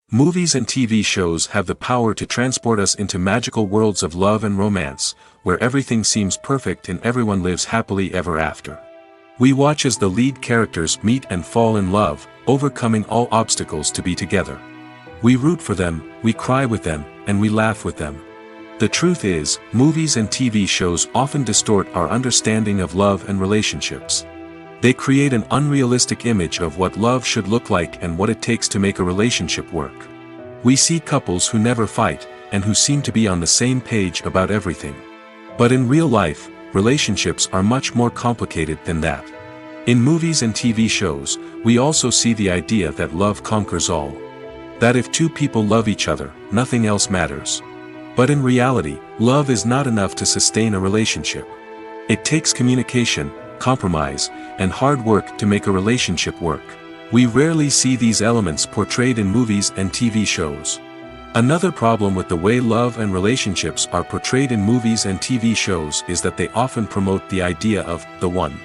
Speaker 1: Movies and TV shows have the power to transport us into magical worlds of love and romance, where everything seems perfect and everyone lives happily ever after. We watch as the lead characters meet and fall in love, overcoming all obstacles to be together. We root for them, we cry with them, and we laugh with them. The truth is, movies and TV shows often distort our understanding of love and relationships. They create an unrealistic image of what love should look like and what it takes to make a relationship work. We see couples who never fight, and who seem to be on the same page about everything. But in real life, relationships are much more complicated than that. In movies and TV shows, we also see the idea that love conquers all. That if two people love each other, nothing else matters. But in reality, love is not enough to sustain a relationship. It takes communication, compromise, and hard work to make a relationship work. We rarely see these elements portrayed in movies and TV shows. Another problem with the way love and relationships are portrayed in movies and TV shows is that they often promote the idea of the one.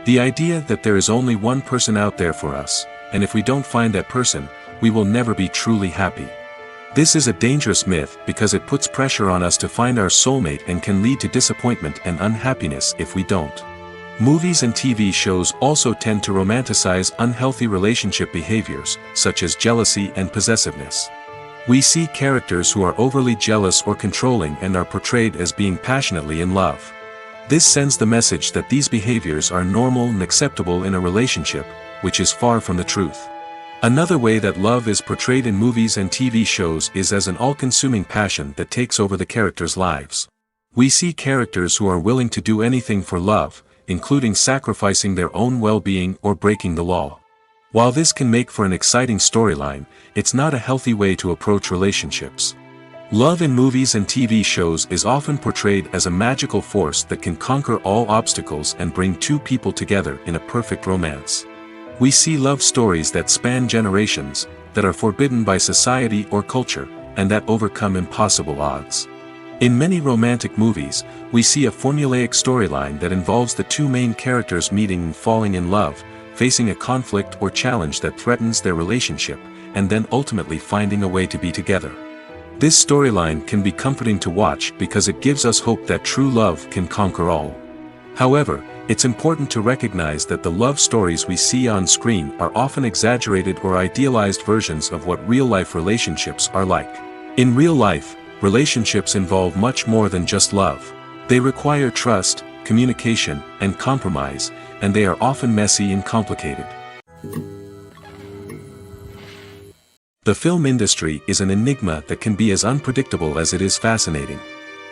Speaker 1: The idea that there is only one person out there for us, and if we don't find that person, we will never be truly happy. This is a dangerous myth because it puts pressure on us to find our soulmate and can lead to disappointment and unhappiness if we don't. Movies and TV shows also tend to romanticize unhealthy relationship behaviors, such as jealousy and possessiveness. We see characters who are overly jealous or controlling and are portrayed as being passionately in love. This sends the message that these behaviors are normal and acceptable in a relationship, which is far from the truth. Another way that love is portrayed in movies and TV shows is as an all-consuming passion that takes over the characters' lives. We see characters who are willing to do anything for love, including sacrificing their own well-being or breaking the law. While this can make for an exciting storyline, it's not a healthy way to approach relationships. Love in movies and TV shows is often portrayed as a magical force that can conquer all obstacles and bring two people together in a perfect romance. We see love stories that span generations, that are forbidden by society or culture, and that overcome impossible odds. In many romantic movies, we see a formulaic storyline that involves the two main characters meeting and falling in love, facing a conflict or challenge that threatens their relationship, and then ultimately finding a way to be together. This storyline can be comforting to watch because it gives us hope that true love can conquer all. However, it's important to recognize that the love stories we see on screen are often exaggerated or idealized versions of what real-life relationships are like. In real life, relationships involve much more than just love. They require trust, communication, and compromise, and they are often messy and complicated. The film industry is an enigma that can be as unpredictable as it is fascinating.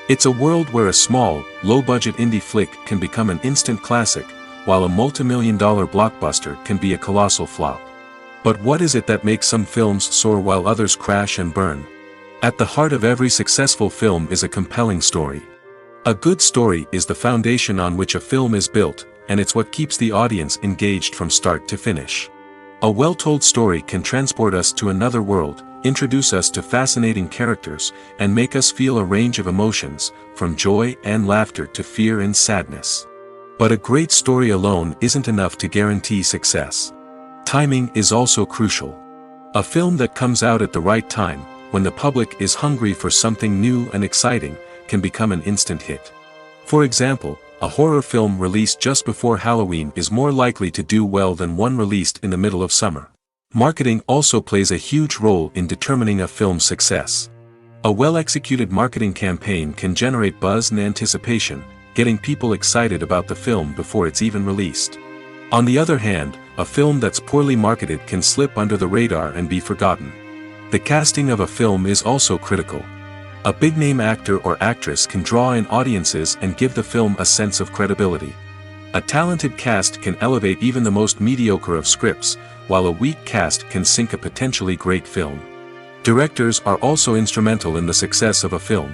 Speaker 1: It's a world where a small, low-budget indie flick can become an instant classic, while a multi-million-dollar blockbuster can be a colossal flop. But what is it that makes some films soar while others crash and burn? At the heart of every successful film is a compelling story. A good story is the foundation on which a film is built, and it's what keeps the audience engaged from start to finish. A well-told story can transport us to another world, introduce us to fascinating characters, and make us feel a range of emotions, from joy and laughter to fear and sadness. But a great story alone isn't enough to guarantee success. Timing is also crucial. A film that comes out at the right time, when the public is hungry for something new and exciting, can become an instant hit. For example, a horror film released just before Halloween is more likely to do well than one released in the middle of summer. Marketing also plays a huge role in determining a film's success. A well-executed marketing campaign can generate buzz and anticipation, getting people excited about the film before it's even released. On the other hand, a film that's poorly marketed can slip under the radar and be forgotten. The casting of a film is also critical. A big-name actor or actress can draw in audiences and give the film a sense of credibility. A talented cast can elevate even the most mediocre of scripts, while a weak cast can sink a potentially great film. Directors are also instrumental in the success of a film.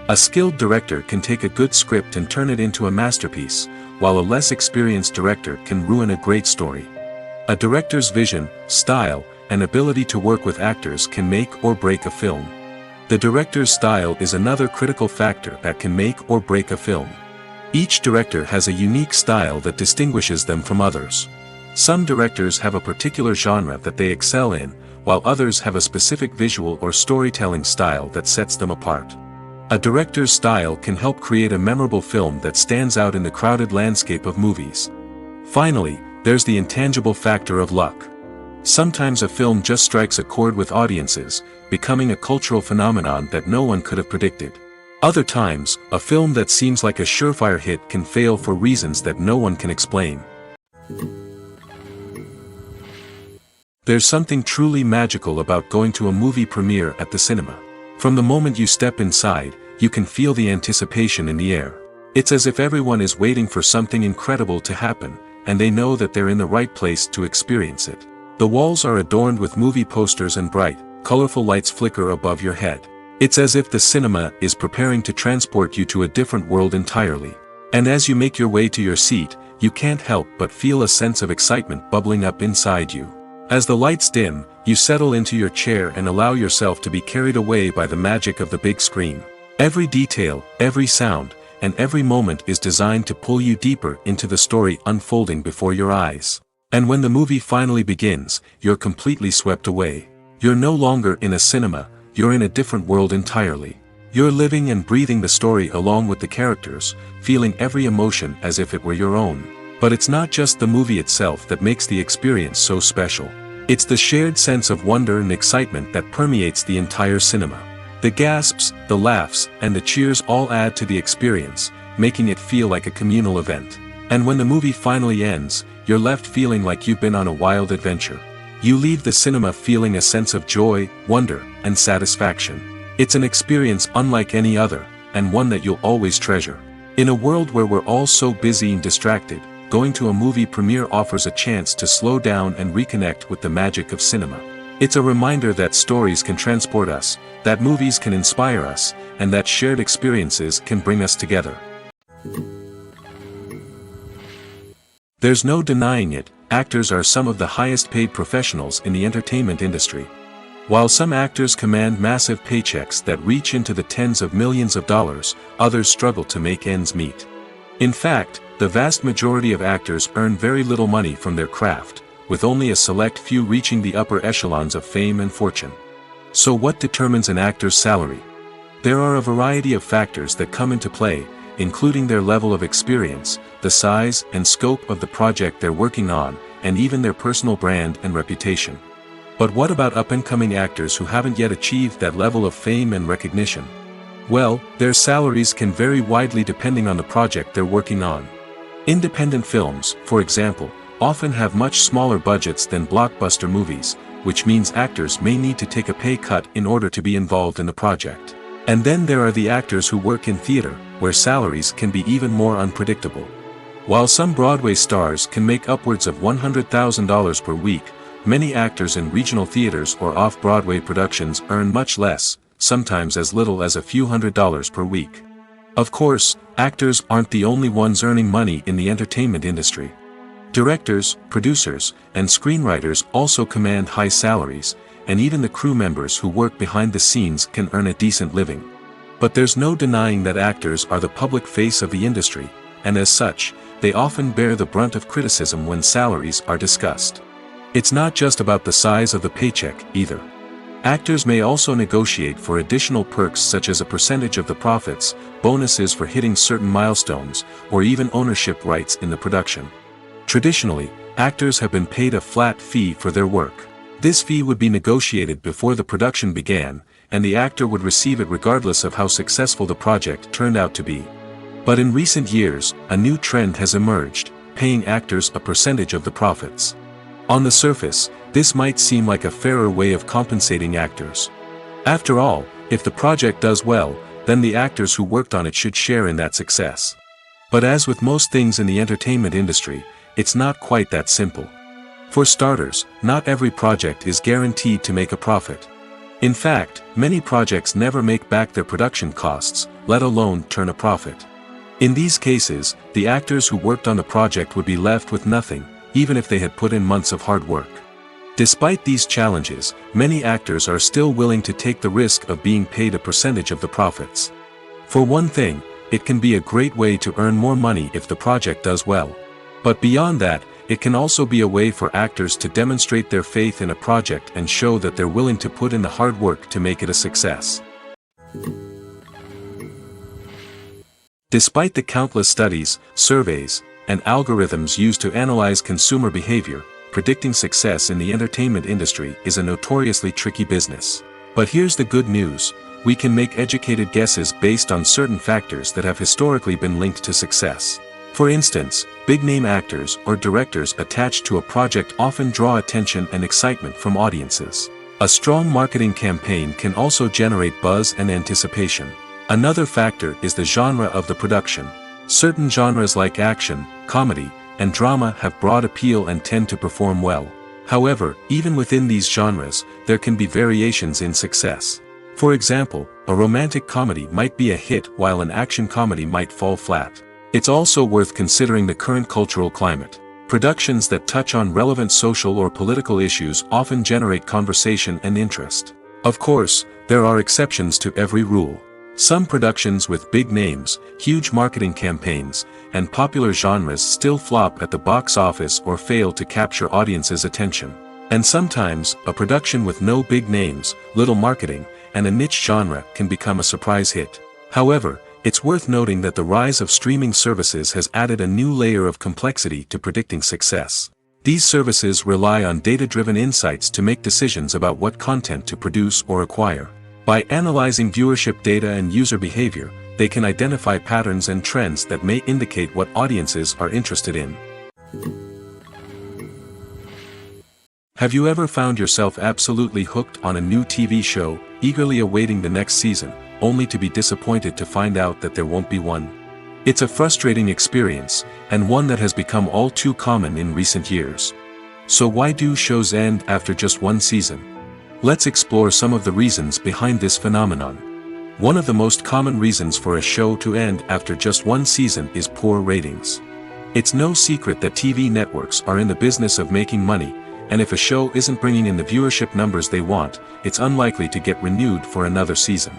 Speaker 1: A skilled director can take a good script and turn it into a masterpiece, while a less experienced director can ruin a great story. A director's vision, style, and ability to work with actors can make or break a film. The director's style is another critical factor that can make or break a film. Each director has a unique style that distinguishes them from others. Some directors have a particular genre that they excel in, while others have a specific visual or storytelling style that sets them apart. A director's style can help create a memorable film that stands out in the crowded landscape of movies. Finally, there's the intangible factor of luck. Sometimes a film just strikes a chord with audiences, becoming a cultural phenomenon that no one could have predicted. Other times, a film that seems like a surefire hit can fail for reasons that no one can explain. There's something truly magical about going to a movie premiere at the cinema. From the moment you step inside, you can feel the anticipation in the air. It's as if everyone is waiting for something incredible to happen, and they know that they're in the right place to experience it. The walls are adorned with movie posters and bright, colorful lights flicker above your head. It's as if the cinema is preparing to transport you to a different world entirely. And as you make your way to your seat, you can't help but feel a sense of excitement bubbling up inside you. As the lights dim, you settle into your chair and allow yourself to be carried away by the magic of the big screen. Every detail, every sound, and every moment is designed to pull you deeper into the story unfolding before your eyes. And when the movie finally begins, you're completely swept away. You're no longer in a cinema, you're in a different world entirely. You're living and breathing the story along with the characters, feeling every emotion as if it were your own. But it's not just the movie itself that makes the experience so special. It's the shared sense of wonder and excitement that permeates the entire cinema. The gasps, the laughs, and the cheers all add to the experience, making it feel like a communal event. And when the movie finally ends, you're left feeling like you've been on a wild adventure. You leave the cinema feeling a sense of joy, wonder, and satisfaction. It's an experience unlike any other, and one that you'll always treasure. In a world where we're all so busy and distracted, going to a movie premiere offers a chance to slow down and reconnect with the magic of cinema. It's a reminder that stories can transport us, that movies can inspire us, and that shared experiences can bring us together. There's no denying it, actors are some of the highest paid professionals in the entertainment industry. While some actors command massive paychecks that reach into the tens of millions of dollars, others struggle to make ends meet. In fact, the vast majority of actors earn very little money from their craft, with only a select few reaching the upper echelons of fame and fortune. So what determines an actor's salary? There are a variety of factors that come into play, including their level of experience, the size and scope of the project they're working on, and even their personal brand and reputation. But what about up-and-coming actors who haven't yet achieved that level of fame and recognition? Well, their salaries can vary widely depending on the project they're working on. Independent films, for example, often have much smaller budgets than blockbuster movies, which means actors may need to take a pay cut in order to be involved in the project. And then there are the actors who work in theater, where salaries can be even more unpredictable. While some Broadway stars can make upwards of $100,000 per week, many actors in regional theaters or off-Broadway productions earn much less, sometimes as little as a few $100s per week. Of course, actors aren't the only ones earning money in the entertainment industry. Directors, producers, and screenwriters also command high salaries, and even the crew members who work behind the scenes can earn a decent living. But there's no denying that actors are the public face of the industry, and as such, they often bear the brunt of criticism when salaries are discussed. It's not just about the size of the paycheck, either. Actors may also negotiate for additional perks such as a percentage of the profits, bonuses for hitting certain milestones, or even ownership rights in the production. Traditionally, actors have been paid a flat fee for their work. This fee would be negotiated before the production began, and the actor would receive it regardless of how successful the project turned out to be. But in recent years, a new trend has emerged, paying actors a percentage of the profits. On the surface, this might seem like a fairer way of compensating actors. After all, if the project does well, then the actors who worked on it should share in that success. But as with most things in the entertainment industry, it's not quite that simple. For starters, not every project is guaranteed to make a profit. In fact, many projects never make back their production costs, let alone turn a profit. In these cases, the actors who worked on the project would be left with nothing, even if they had put in months of hard work. Despite these challenges, many actors are still willing to take the risk of being paid a percentage of the profits. For one thing, it can be a great way to earn more money if the project does well. But beyond that, it can also be a way for actors to demonstrate their faith in a project and show that they're willing to put in the hard work to make it a success. Despite the countless studies, surveys, and algorithms used to analyze consumer behavior, predicting success in the entertainment industry is a notoriously tricky business. But here's the good news: we can make educated guesses based on certain factors that have historically been linked to success. For instance, big-name actors or directors attached to a project often draw attention and excitement from audiences. A strong marketing campaign can also generate buzz and anticipation. Another factor is the genre of the production. Certain genres like action, comedy, and drama have broad appeal and tend to perform well. However, even within these genres, there can be variations in success. For example, a romantic comedy might be a hit while an action comedy might fall flat. It's also worth considering the current cultural climate. Productions that touch on relevant social or political issues often generate conversation and interest. Of course, there are exceptions to every rule. Some productions with big names, huge marketing campaigns, and popular genres still flop at the box office or fail to capture audiences' attention. And sometimes, a production with no big names, little marketing, and a niche genre can become a surprise hit. However, it's worth noting that the rise of streaming services has added a new layer of complexity to predicting success. These services rely on data-driven insights to make decisions about what content to produce or acquire. By analyzing viewership data and user behavior, they can identify patterns and trends that may indicate what audiences are interested in. Have you ever found yourself absolutely hooked on a new TV show, eagerly awaiting the next season, only to be disappointed to find out that there won't be one? It's a frustrating experience, and one that has become all too common in recent years. So why do shows end after just one season? Let's explore some of the reasons behind this phenomenon. One of the most common reasons for a show to end after just one season is poor ratings. It's no secret that TV networks are in the business of making money, and if a show isn't bringing in the viewership numbers they want, it's unlikely to get renewed for another season.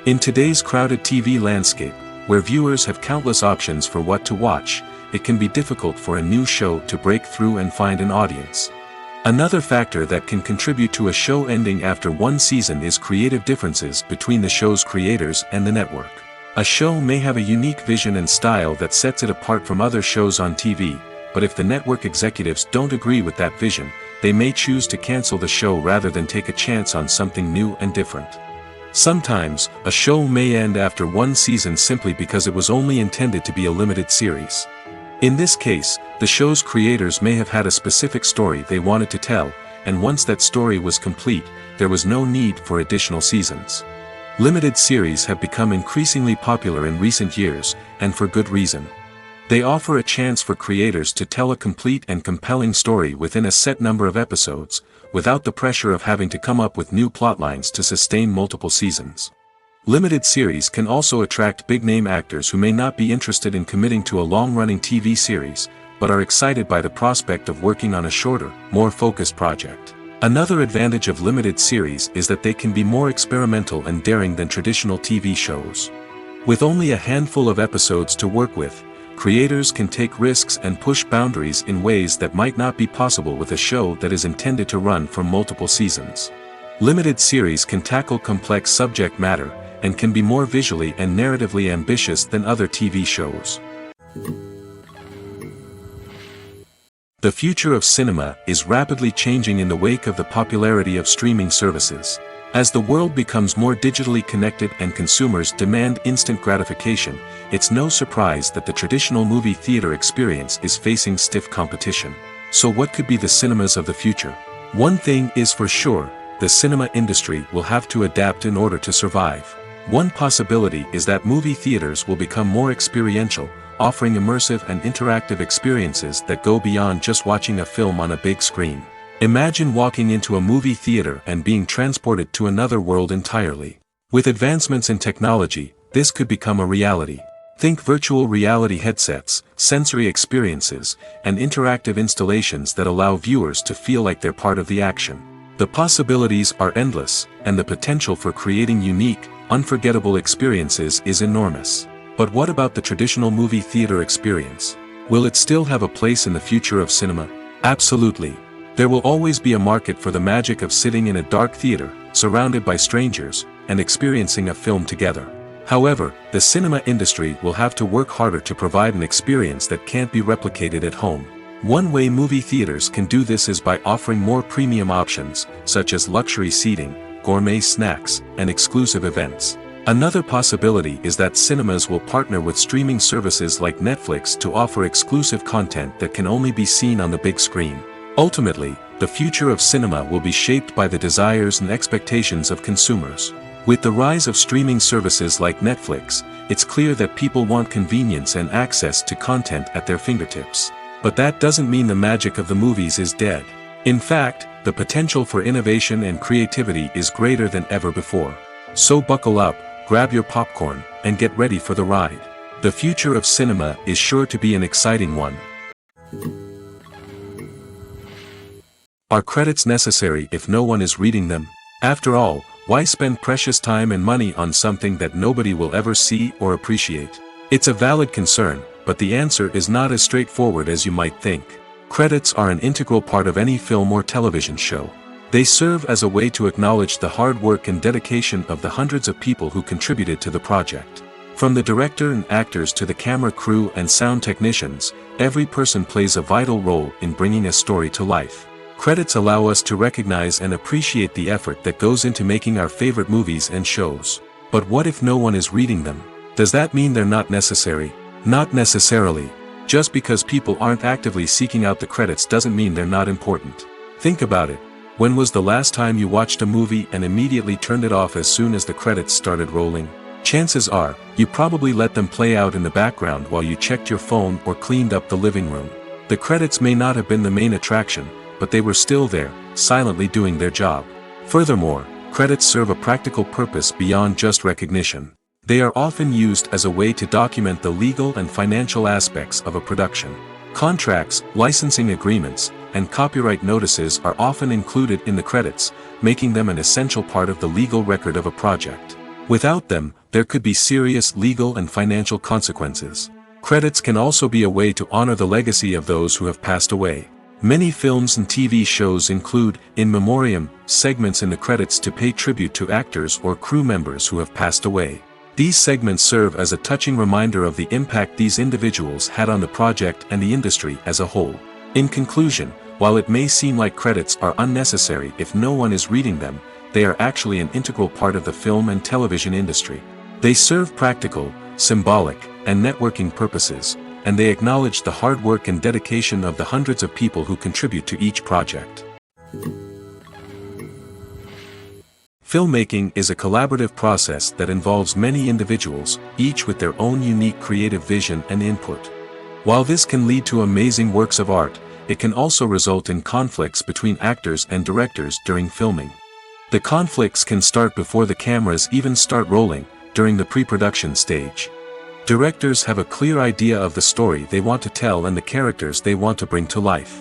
Speaker 1: In today's crowded TV landscape, where viewers have countless options for what to watch, it can be difficult for a new show to break through and find an audience. Another factor that can contribute to a show ending after one season is creative differences between the show's creators and the network. A show may have a unique vision and style that sets it apart from other shows on TV, but if the network executives don't agree with that vision, they may choose to cancel the show rather than take a chance on something new and different. Sometimes, a show may end after one season simply because it was only intended to be a limited series. In this case, the show's creators may have had a specific story they wanted to tell, and once that story was complete, there was no need for additional seasons. Limited series have become increasingly popular in recent years, and for good reason. They offer a chance for creators to tell a complete and compelling story within a set number of episodes, without the pressure of having to come up with new plotlines to sustain multiple seasons. Limited series can also attract big-name actors who may not be interested in committing to a long-running TV series, but are excited by the prospect of working on a shorter, more focused project. Another advantage of limited series is that they can be more experimental and daring than traditional TV shows. With only a handful of episodes to work with, creators can take risks and push boundaries in ways that might not be possible with a show that is intended to run for multiple seasons. Limited series can tackle complex subject matter, and can be more visually and narratively ambitious than other TV shows. The future of cinema is rapidly changing in the wake of the popularity of streaming services. As the world becomes more digitally connected and consumers demand instant gratification, it's no surprise that the traditional movie theater experience is facing stiff competition. So what could be the cinemas of the future? One thing is for sure, the cinema industry will have to adapt in order to survive. One possibility is that movie theaters will become more experiential, offering immersive and interactive experiences that go beyond just watching a film on a big screen. Imagine walking into a movie theater and being transported to another world entirely. With advancements in technology, this could become a reality. Think virtual reality headsets, sensory experiences, and interactive installations that allow viewers to feel like they're part of the action. The possibilities are endless, and the potential for creating unique, unforgettable experiences is enormous. But what about the traditional movie theater experience? Will it still have a place in the future of cinema? Absolutely. There will always be a market for the magic of sitting in a dark theater, surrounded by strangers, and experiencing a film together. However, the cinema industry will have to work harder to provide an experience that can't be replicated at home. One way movie theaters can do this is by offering more premium options, such as luxury seating, gourmet snacks, and exclusive events. Another possibility is that cinemas will partner with streaming services like Netflix to offer exclusive content that can only be seen on the big screen. Ultimately, the future of cinema will be shaped by the desires and expectations of consumers. With the rise of streaming services like Netflix, it's clear that people want convenience and access to content at their fingertips. But that doesn't mean the magic of the movies is dead. In fact, the potential for innovation and creativity is greater than ever before. So buckle up, grab your popcorn, and get ready for the ride. The future of cinema is sure to be an exciting one. Are credits necessary if no one is reading them? After all, why spend precious time and money on something that nobody will ever see or appreciate? It's a valid concern, but the answer is not as straightforward as you might think. Credits are an integral part of any film or television show. They serve as a way to acknowledge the hard work and dedication of the hundreds of people who contributed to the project. From the director and actors to the camera crew and sound technicians, every person plays a vital role in bringing a story to life. Credits allow us to recognize and appreciate the effort that goes into making our favorite movies and shows. But what if no one is reading them? Does that mean they're not necessary? Not necessarily. Just because people aren't actively seeking out the credits doesn't mean they're not important. Think about it. When was the last time you watched a movie and immediately turned it off as soon as the credits started rolling? Chances are, you probably let them play out in the background while you checked your phone or cleaned up the living room. The credits may not have been the main attraction, but they were still there, silently doing their job. Furthermore, credits serve a practical purpose beyond just recognition. They are often used as a way to document the legal and financial aspects of a production. Contracts, licensing agreements, and copyright notices are often included in the credits, making them an essential part of the legal record of a project. Without them, there could be serious legal and financial consequences. Credits can also be a way to honor the legacy of those who have passed away. Many films and TV shows include, in memoriam, segments in the credits to pay tribute to actors or crew members who have passed away. These segments serve as a touching reminder of the impact these individuals had on the project and the industry as a whole. In conclusion, while it may seem like credits are unnecessary if no one is reading them, they are actually an integral part of the film and television industry. They serve practical, symbolic, and networking purposes, and they acknowledge the hard work and dedication of the hundreds of people who contribute to each project. Filmmaking is a collaborative process that involves many individuals, each with their own unique creative vision and input. While this can lead to amazing works of art, it can also result in conflicts between actors and directors during filming. The conflicts can start before the cameras even start rolling, during the pre-production stage. Directors have a clear idea of the story they want to tell and the characters they want to bring to life.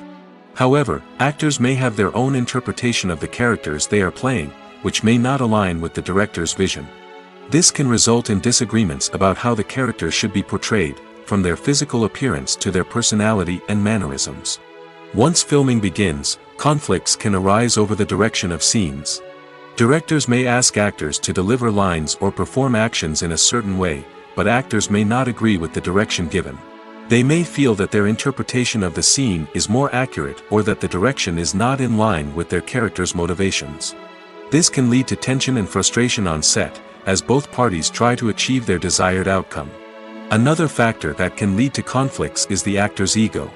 Speaker 1: However, actors may have their own interpretation of the characters they are playing, which may not align with the director's vision. This can result in disagreements about how the characters should be portrayed, from their physical appearance to their personality and mannerisms. Once filming begins, conflicts can arise over the direction of scenes. Directors may ask actors to deliver lines or perform actions in a certain way, but actors may not agree with the direction given. They may feel that their interpretation of the scene is more accurate or that the direction is not in line with their character's motivations. This can lead to tension and frustration on set, as both parties try to achieve their desired outcome. Another factor that can lead to conflicts is the actor's ego.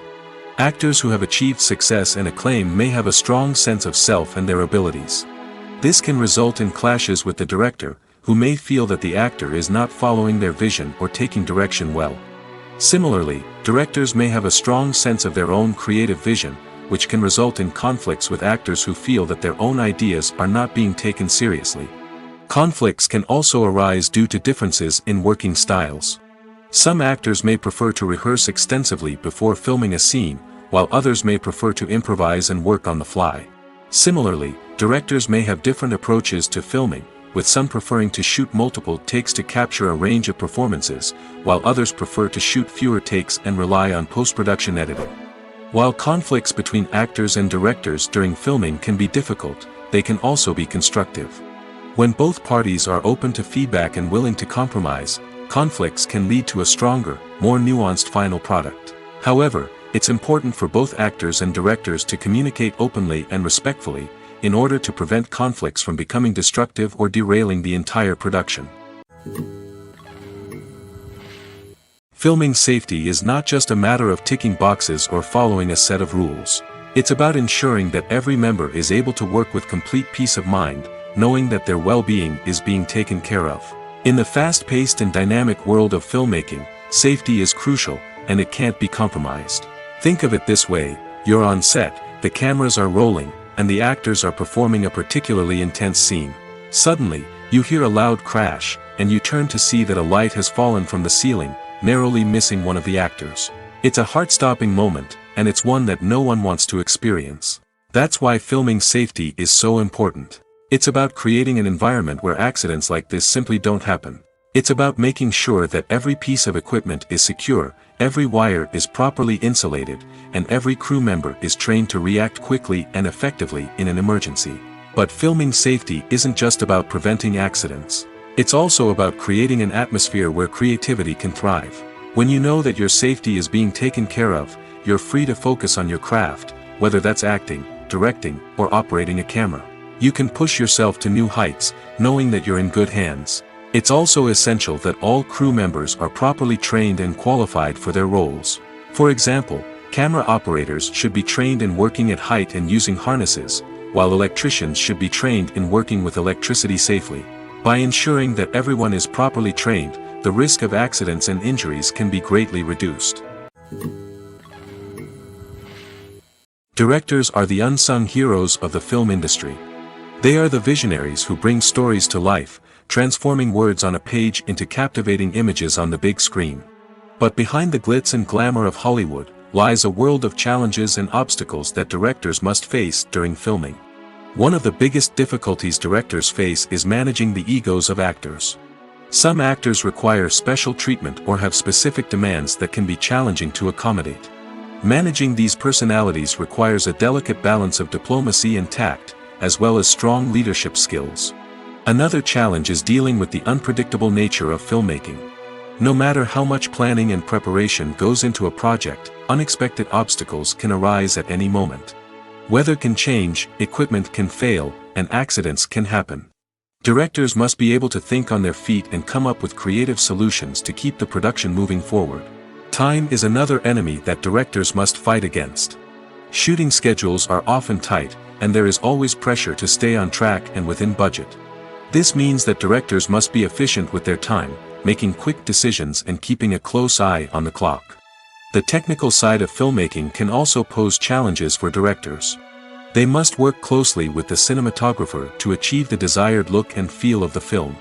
Speaker 1: Actors who have achieved success and acclaim may have a strong sense of self and their abilities. This can result in clashes with the director, who may feel that the actor is not following their vision or taking direction well. Similarly, directors may have a strong sense of their own creative vision, which can result in conflicts with actors who feel that their own ideas are not being taken seriously. Conflicts can also arise due to differences in working styles. Some actors may prefer to rehearse extensively before filming a scene, while others may prefer to improvise and work on the fly. Similarly, directors may have different approaches to filming, with some preferring to shoot multiple takes to capture a range of performances, while others prefer to shoot fewer takes and rely on post-production editing. While conflicts between actors and directors during filming can be difficult, they can also be constructive. When both parties are open to feedback and willing to compromise, conflicts can lead to a stronger, more nuanced final product. However, it's important for both actors and directors to communicate openly and respectfully, in order to prevent conflicts from becoming destructive or derailing the entire production. Filming safety is not just a matter of ticking boxes or following a set of rules. It's about ensuring that every member is able to work with complete peace of mind, knowing that their well-being is being taken care of. In the fast-paced and dynamic world of filmmaking, safety is crucial, and it can't be compromised. Think of it this way: you're on set, the cameras are rolling, and the actors are performing a particularly intense scene. Suddenly, you hear a loud crash, and you turn to see that a light has fallen from the ceiling, narrowly missing one of the actors. It's a heart-stopping moment, and it's one that no one wants to experience. That's why filming safety is so important. It's about creating an environment where accidents like this simply don't happen. It's about making sure that every piece of equipment is secure, every wire is properly insulated, and every crew member is trained to react quickly and effectively in an emergency. But filming safety isn't just about preventing accidents. It's also about creating an atmosphere where creativity can thrive. When you know that your safety is being taken care of, you're free to focus on your craft, whether that's acting, directing, or operating a camera. You can push yourself to new heights, knowing that you're in good hands. It's also essential that all crew members are properly trained and qualified for their roles. For example, camera operators should be trained in working at height and using harnesses, while electricians should be trained in working with electricity safely. By ensuring that everyone is properly trained, the risk of accidents and injuries can be greatly reduced. Directors are the unsung heroes of the film industry. They are the visionaries who bring stories to life, transforming words on a page into captivating images on the big screen. But behind the glitz and glamour of Hollywood lies a world of challenges and obstacles that directors must face during filming. One of the biggest difficulties directors face is managing the egos of actors. Some actors require special treatment or have specific demands that can be challenging to accommodate. Managing these personalities requires a delicate balance of diplomacy and tact, as well as strong leadership skills. Another challenge is dealing with the unpredictable nature of filmmaking. No matter how much planning and preparation goes into a project, unexpected obstacles can arise at any moment. Weather can change, equipment can fail, and accidents can happen. Directors must be able to think on their feet and come up with creative solutions to keep the production moving forward. Time is another enemy that directors must fight against. Shooting schedules are often tight, and there is always pressure to stay on track and within budget. This means that directors must be efficient with their time, making quick decisions and keeping a close eye on the clock. The technical side of filmmaking can also pose challenges for directors. They must work closely with the cinematographer to achieve the desired look and feel of the film.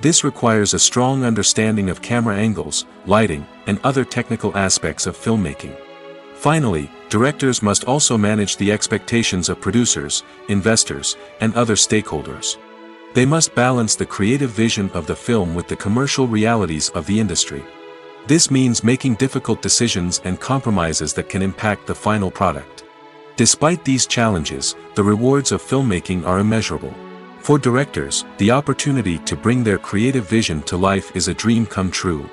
Speaker 1: This requires a strong understanding of camera angles, lighting, and other technical aspects of filmmaking. Finally, directors must also manage the expectations of producers, investors, and other stakeholders. They must balance the creative vision of the film with the commercial realities of the industry. This means making difficult decisions and compromises that can impact the final product. Despite these challenges, the rewards of filmmaking are immeasurable. For directors, the opportunity to bring their creative vision to life is a dream come true.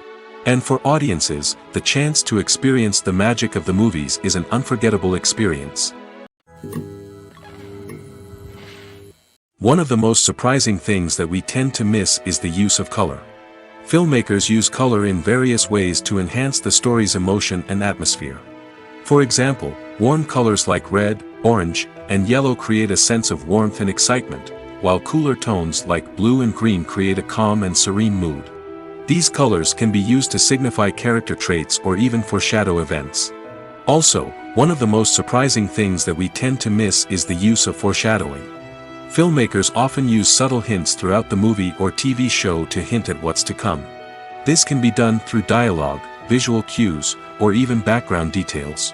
Speaker 1: And for audiences, the chance to experience the magic of the movies is an unforgettable experience. One of the most surprising things that we tend to miss is the use of color. Filmmakers use color in various ways to enhance the story's emotion and atmosphere. For example, warm colors like red, orange, and yellow create a sense of warmth and excitement, while cooler tones like blue and green create a calm and serene mood. These colors can be used to signify character traits or even foreshadow events. Also, one of the most surprising things that we tend to miss is the use of foreshadowing. Filmmakers often use subtle hints throughout the movie or TV show to hint at what's to come. This can be done through dialogue, visual cues, or even background details.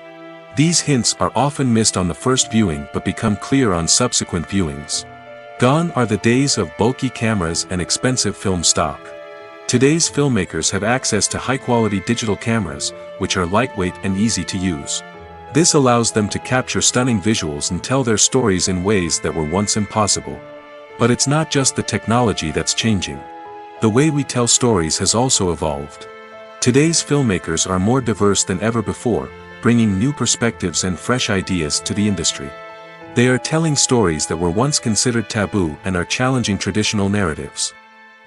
Speaker 1: These hints are often missed on the first viewing but become clear on subsequent viewings. Gone are the days of bulky cameras and expensive film stock. Today's filmmakers have access to high-quality digital cameras, which are lightweight and easy to use. This allows them to capture stunning visuals and tell their stories in ways that were once impossible. But it's not just the technology that's changing. The way we tell stories has also evolved. Today's filmmakers are more diverse than ever before, bringing new perspectives and fresh ideas to the industry. They are telling stories that were once considered taboo and are challenging traditional narratives.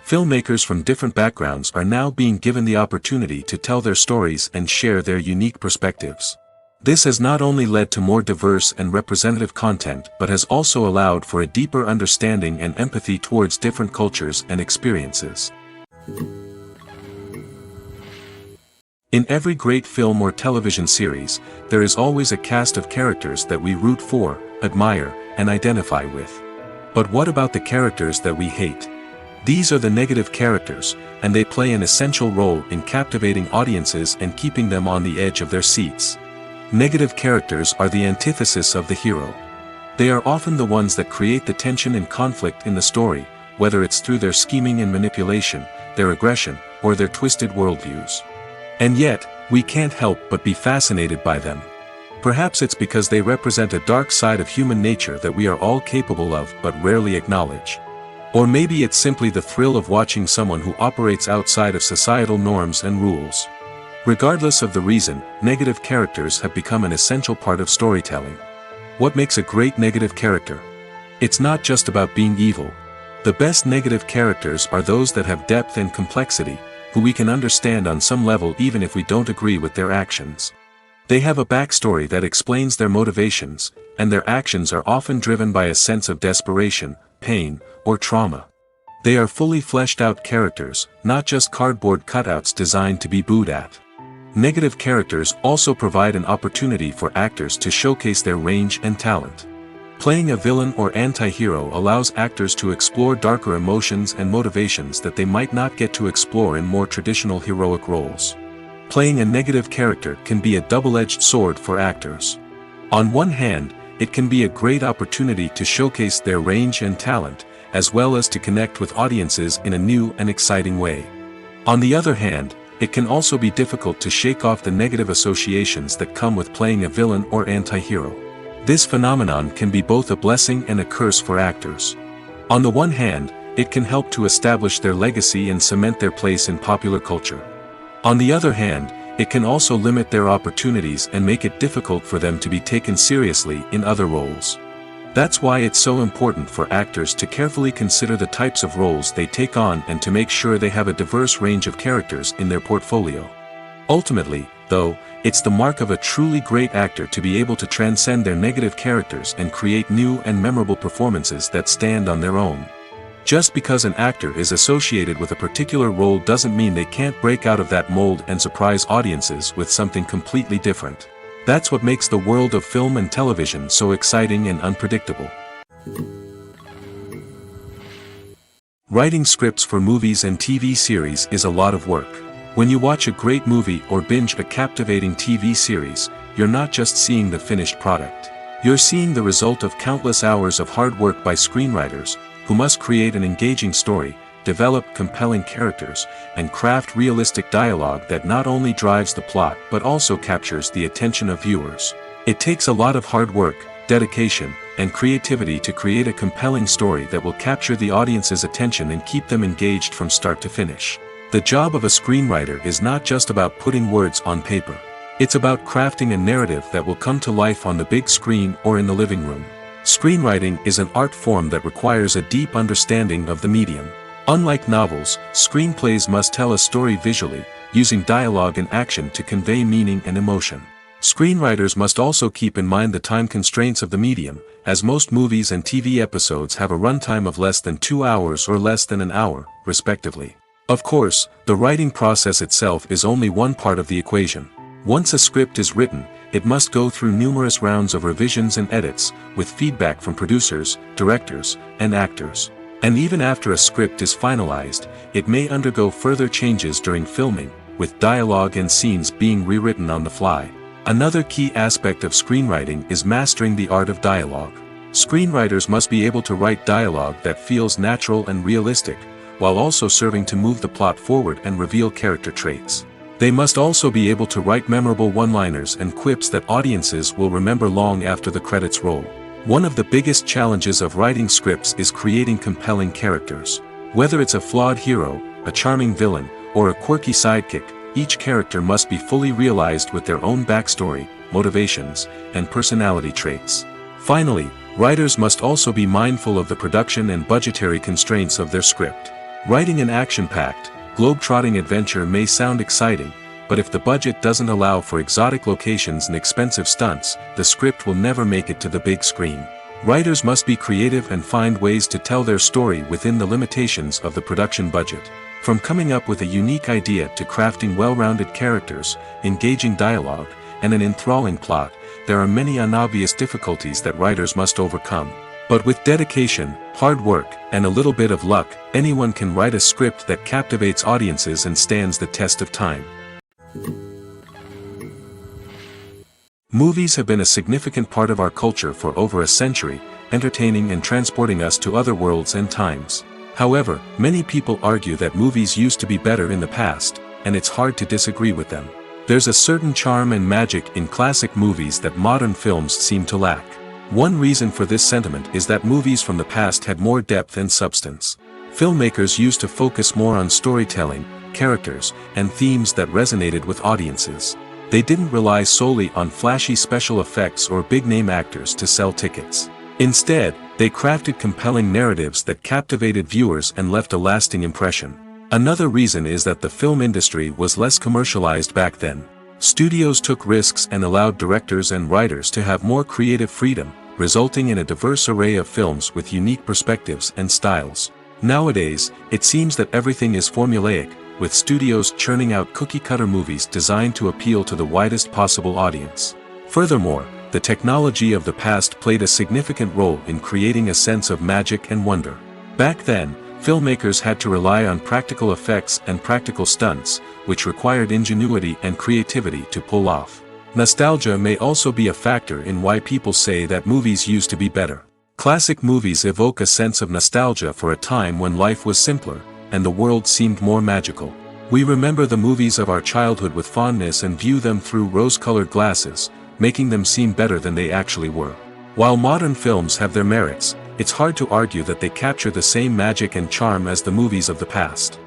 Speaker 1: Filmmakers from different backgrounds are now being given the opportunity to tell their stories and share their unique perspectives. This has not only led to more diverse and representative content but has also allowed for a deeper understanding and empathy towards different cultures and experiences. In every great film or television series, there is always a cast of characters that we root for, admire, and identify with. But what about the characters that we hate? These are the negative characters, and they play an essential role in captivating audiences and keeping them on the edge of their seats. Negative characters are the antithesis of the hero. They are often the ones that create the tension and conflict in the story, whether it's through their scheming and manipulation, their aggression, or their twisted worldviews. And yet, we can't help but be fascinated by them. Perhaps it's because they represent a dark side of human nature that we are all capable of but rarely acknowledge. Or maybe it's simply the thrill of watching someone who operates outside of societal norms and rules. Regardless of the reason, negative characters have become an essential part of storytelling. What makes a great negative character? It's not just about being evil. The best negative characters are those that have depth and complexity, who we can understand on some level even if we don't agree with their actions. They have a backstory that explains their motivations, and their actions are often driven by a sense of desperation, pain, or trauma. They are fully fleshed out characters, not just cardboard cutouts designed to be booed at. Negative characters also provide an opportunity for actors to showcase their range and talent. Playing a villain or anti-hero allows actors to explore darker emotions and motivations that they might not get to explore in more traditional heroic roles. Playing a negative character can be a double-edged sword for actors. On one hand, it can be a great opportunity to showcase their range and talent, as well as to connect with audiences in a new and exciting way. On the other hand, it can also be difficult to shake off the negative associations that come with playing a villain or anti-hero. This phenomenon can be both a blessing and a curse for actors. On the one hand, it can help to establish their legacy and cement their place in popular culture. On the other hand, it can also limit their opportunities and make it difficult for them to be taken seriously in other roles. That's why it's so important for actors to carefully consider the types of roles they take on and to make sure they have a diverse range of characters in their portfolio. Ultimately, though, it's the mark of a truly great actor to be able to transcend their negative characters and create new and memorable performances that stand on their own. Just because an actor is associated with a particular role doesn't mean they can't break out of that mold and surprise audiences with something completely different. That's what makes the world of film and television so exciting and unpredictable. Writing scripts for movies and TV series is a lot of work. When you watch a great movie or binge a captivating TV series, you're not just seeing the finished product. You're seeing the result of countless hours of hard work by screenwriters, who must create an engaging story, develop compelling characters, and craft realistic dialogue that not only drives the plot but also captures the attention of viewers. It takes a lot of hard work, dedication, and creativity to create a compelling story that will capture the audience's attention and keep them engaged from start to finish. The job of a screenwriter is not just about putting words on paper. It's about crafting a narrative that will come to life on the big screen or in the living room. Screenwriting is an art form that requires a deep understanding of the medium. Unlike novels, screenplays must tell a story visually, using dialogue and action to convey meaning and emotion. Screenwriters must also keep in mind the time constraints of the medium, as most movies and TV episodes have a runtime of less than 2 hours or less than an hour, respectively. Of course, the writing process itself is only one part of the equation. Once a script is written, it must go through numerous rounds of revisions and edits, with feedback from producers, directors, and actors. And even after a script is finalized, it may undergo further changes during filming, with dialogue and scenes being rewritten on the fly. Another key aspect of screenwriting is mastering the art of dialogue. Screenwriters must be able to write dialogue that feels natural and realistic, while also serving to move the plot forward and reveal character traits. They must also be able to write memorable one-liners and quips that audiences will remember long after the credits roll. One of the biggest challenges of writing scripts is creating compelling characters. Whether it's a flawed hero, a charming villain, or a quirky sidekick, each character must be fully realized with their own backstory, motivations, and personality traits. Finally, writers must also be mindful of the production and budgetary constraints of their script. Writing an action-packed, globe-trotting adventure may sound exciting, but if the budget doesn't allow for exotic locations and expensive stunts, the script will never make it to the big screen. Writers must be creative and find ways to tell their story within the limitations of the production budget. From coming up with a unique idea to crafting well-rounded characters, engaging dialogue, and an enthralling plot, there are many unobvious difficulties that writers must overcome. But with dedication, hard work, and a little bit of luck, anyone can write a script that captivates audiences and stands the test of time. Movies have been a significant part of our culture for over a century, entertaining and transporting us to other worlds and times. However, many people argue that movies used to be better in the past, and it's hard to disagree with them. There's a certain charm and magic in classic movies that modern films seem to lack. One reason for this sentiment is that movies from the past had more depth and substance. Filmmakers used to focus more on storytelling, characters, and themes that resonated with audiences. They didn't rely solely on flashy special effects or big-name actors to sell tickets. Instead, they crafted compelling narratives that captivated viewers and left a lasting impression. Another reason is that the film industry was less commercialized back then. Studios took risks and allowed directors and writers to have more creative freedom, resulting in a diverse array of films with unique perspectives and styles. Nowadays, it seems that everything is formulaic, with studios churning out cookie-cutter movies designed to appeal to the widest possible audience. Furthermore, the technology of the past played a significant role in creating a sense of magic and wonder. Back then, filmmakers had to rely on practical effects and practical stunts, which required ingenuity and creativity to pull off. Nostalgia may also be a factor in why people say that movies used to be better. Classic movies evoke a sense of nostalgia for a time when life was simpler, and the world seemed more magical. We remember the movies of our childhood with fondness and view them through rose-colored glasses, making them seem better than they actually were. While modern films have their merits, it's hard to argue that they capture the same magic and charm as the movies of the past.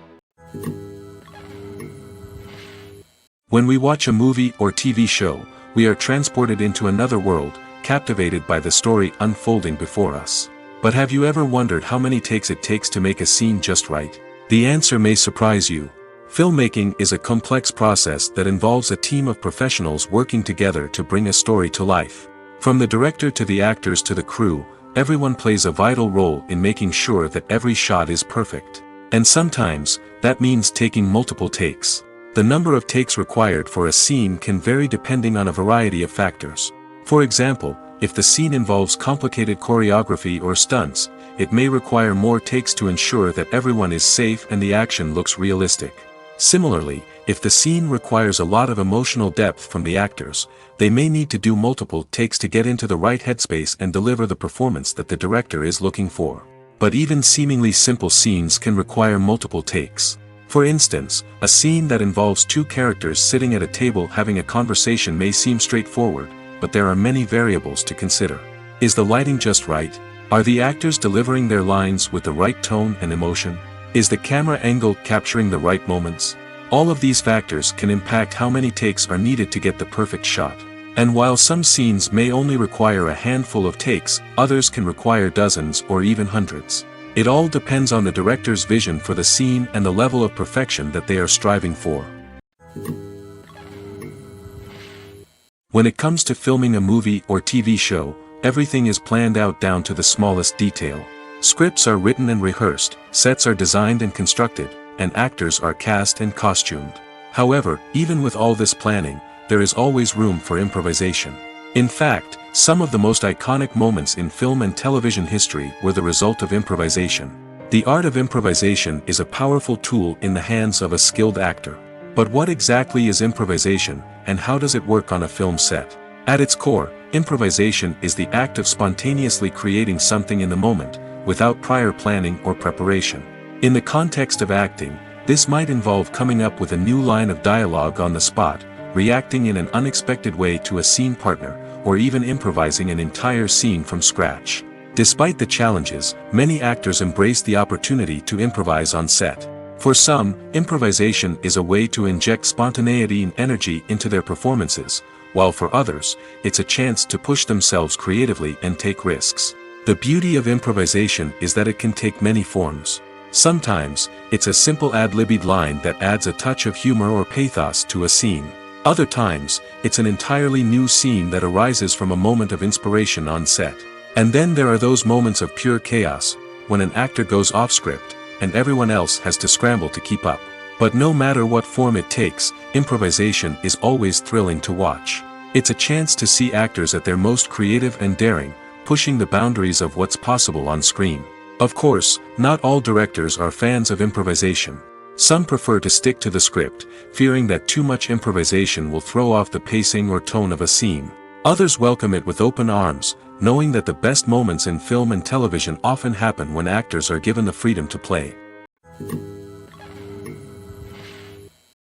Speaker 1: When we watch a movie or TV show, we are transported into another world, captivated by the story unfolding before us. But have you ever wondered how many takes it takes to make a scene just right? The answer may surprise you. Filmmaking is a complex process that involves a team of professionals working together to bring a story to life. From the director to the actors to the crew, everyone plays a vital role in making sure that every shot is perfect. And sometimes, that means taking multiple takes. The number of takes required for a scene can vary depending on a variety of factors. For example, if the scene involves complicated choreography or stunts, it may require more takes to ensure that everyone is safe and the action looks realistic. Similarly, if the scene requires a lot of emotional depth from the actors, they may need to do multiple takes to get into the right headspace and deliver the performance that the director is looking for. But even seemingly simple scenes can require multiple takes. For instance, a scene that involves two characters sitting at a table having a conversation may seem straightforward, but there are many variables to consider. Is the lighting just right? Are the actors delivering their lines with the right tone and emotion? Is the camera angle capturing the right moments? All of these factors can impact how many takes are needed to get the perfect shot. And while some scenes may only require a handful of takes, others can require dozens or even hundreds. It all depends on the director's vision for the scene and the level of perfection that they are striving for. When it comes to filming a movie or TV show, everything is planned out down to the smallest detail. Scripts are written and rehearsed, sets are designed and constructed, and actors are cast and costumed. However, even with all this planning, there is always room for improvisation. In fact, some of the most iconic moments in film and television history were the result of improvisation. The art of improvisation is a powerful tool in the hands of a skilled actor. But what exactly is improvisation, and how does it work on a film set? At its core, improvisation is the act of spontaneously creating something in the moment, without prior planning or preparation. In the context of acting, this might involve coming up with a new line of dialogue on the spot, reacting in an unexpected way to a scene partner, or even improvising an entire scene from scratch. Despite the challenges, many actors embrace the opportunity to improvise on set. For some, improvisation is a way to inject spontaneity and energy into their performances, while for others, it's a chance to push themselves creatively and take risks. The beauty of improvisation is that it can take many forms. Sometimes, it's a simple ad-libbed line that adds a touch of humor or pathos to a scene. Other times, it's an entirely new scene that arises from a moment of inspiration on set. And then there are those moments of pure chaos, when an actor goes off script, and everyone else has to scramble to keep up. But no matter what form it takes, improvisation is always thrilling to watch. It's a chance to see actors at their most creative and daring, pushing the boundaries of what's possible on screen. Of course, not all directors are fans of improvisation. Some prefer to stick to the script, fearing that too much improvisation will throw off the pacing or tone of a scene. Others welcome it with open arms, knowing that the best moments in film and television often happen when actors are given the freedom to play.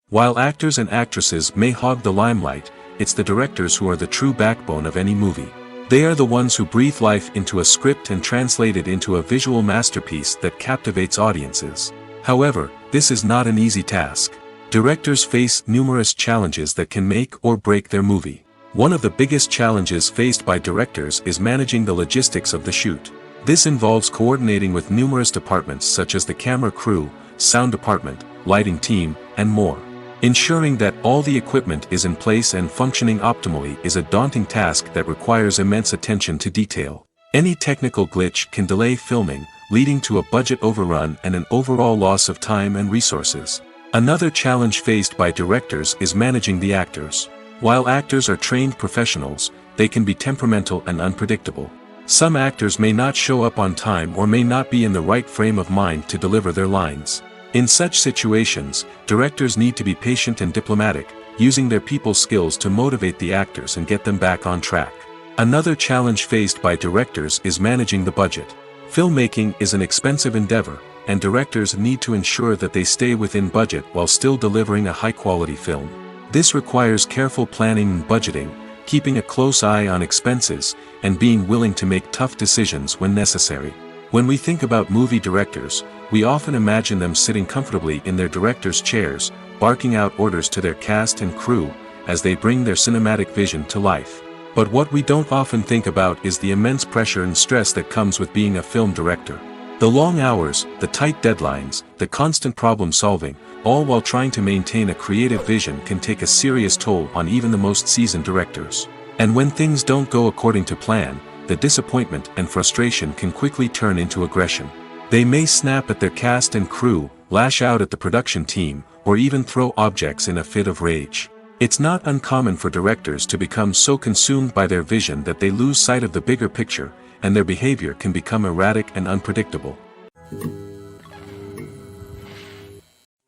Speaker 1: While actors and actresses may hog the limelight, it's the directors who are the true backbone of any movie. They are the ones who breathe life into a script and translate it into a visual masterpiece that captivates audiences. However, this is not an easy task. Directors face numerous challenges that can make or break their movie. One of the biggest challenges faced by directors is managing the logistics of the shoot. This involves coordinating with numerous departments such as the camera crew, sound department, lighting team, and more. Ensuring that all the equipment is in place and functioning optimally is a daunting task that requires immense attention to detail. Any technical glitch can delay filming, leading to a budget overrun and an overall loss of time and resources. Another challenge faced by directors is managing the actors. While actors are trained professionals, they can be temperamental and unpredictable. Some actors may not show up on time or may not be in the right frame of mind to deliver their lines. In such situations, directors need to be patient and diplomatic, using their people skills to motivate the actors and get them back on track. Another challenge faced by directors is managing the budget. Filmmaking is an expensive endeavor, and directors need to ensure that they stay within budget while still delivering a high-quality film. This requires careful planning and budgeting, keeping a close eye on expenses, and being willing to make tough decisions when necessary. When we think about movie directors, we often imagine them sitting comfortably in their director's chairs, barking out orders to their cast and crew, as they bring their cinematic vision to life. But what we don't often think about is the immense pressure and stress that comes with being a film director. The long hours, the tight deadlines, the constant problem solving, all while trying to maintain a creative vision can take a serious toll on even the most seasoned directors. And when things don't go according to plan, the disappointment and frustration can quickly turn into aggression. They may snap at their cast and crew, lash out at the production team, or even throw objects in a fit of rage. It's not uncommon for directors to become so consumed by their vision that they lose sight of the bigger picture, and their behavior can become erratic and unpredictable.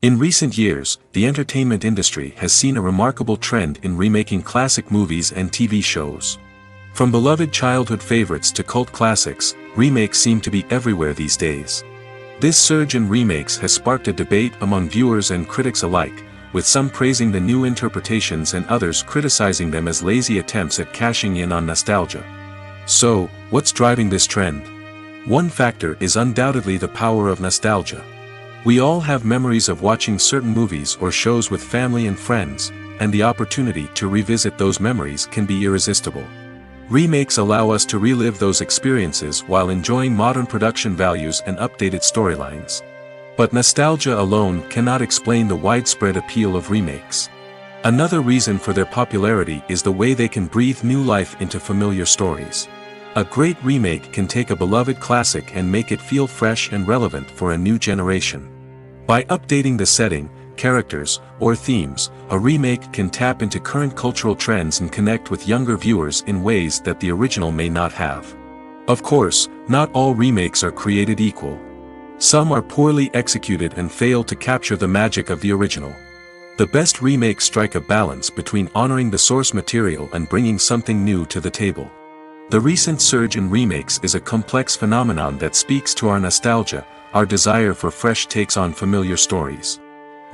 Speaker 1: In recent years, the entertainment industry has seen a remarkable trend in remaking classic movies and TV shows. From beloved childhood favorites to cult classics, remakes seem to be everywhere these days. This surge in remakes has sparked a debate among viewers and critics alike, with some praising the new interpretations and others criticizing them as lazy attempts at cashing in on nostalgia. So, what's driving this trend? One factor is undoubtedly the power of nostalgia. We all have memories of watching certain movies or shows with family and friends, and the opportunity to revisit those memories can be irresistible. Remakes allow us to relive those experiences while enjoying modern production values and updated storylines. But nostalgia alone cannot explain the widespread appeal of remakes. Another reason for their popularity is the way they can breathe new life into familiar stories. A great remake can take a beloved classic and make it feel fresh and relevant for a new generation. By updating the setting, characters, or themes, a remake can tap into current cultural trends and connect with younger viewers in ways that the original may not have. Of course, not all remakes are created equal. Some are poorly executed and fail to capture the magic of the original. The best remakes strike a balance between honoring the source material and bringing something new to the table. The recent surge in remakes is a complex phenomenon that speaks to our nostalgia, our desire for fresh takes on familiar stories.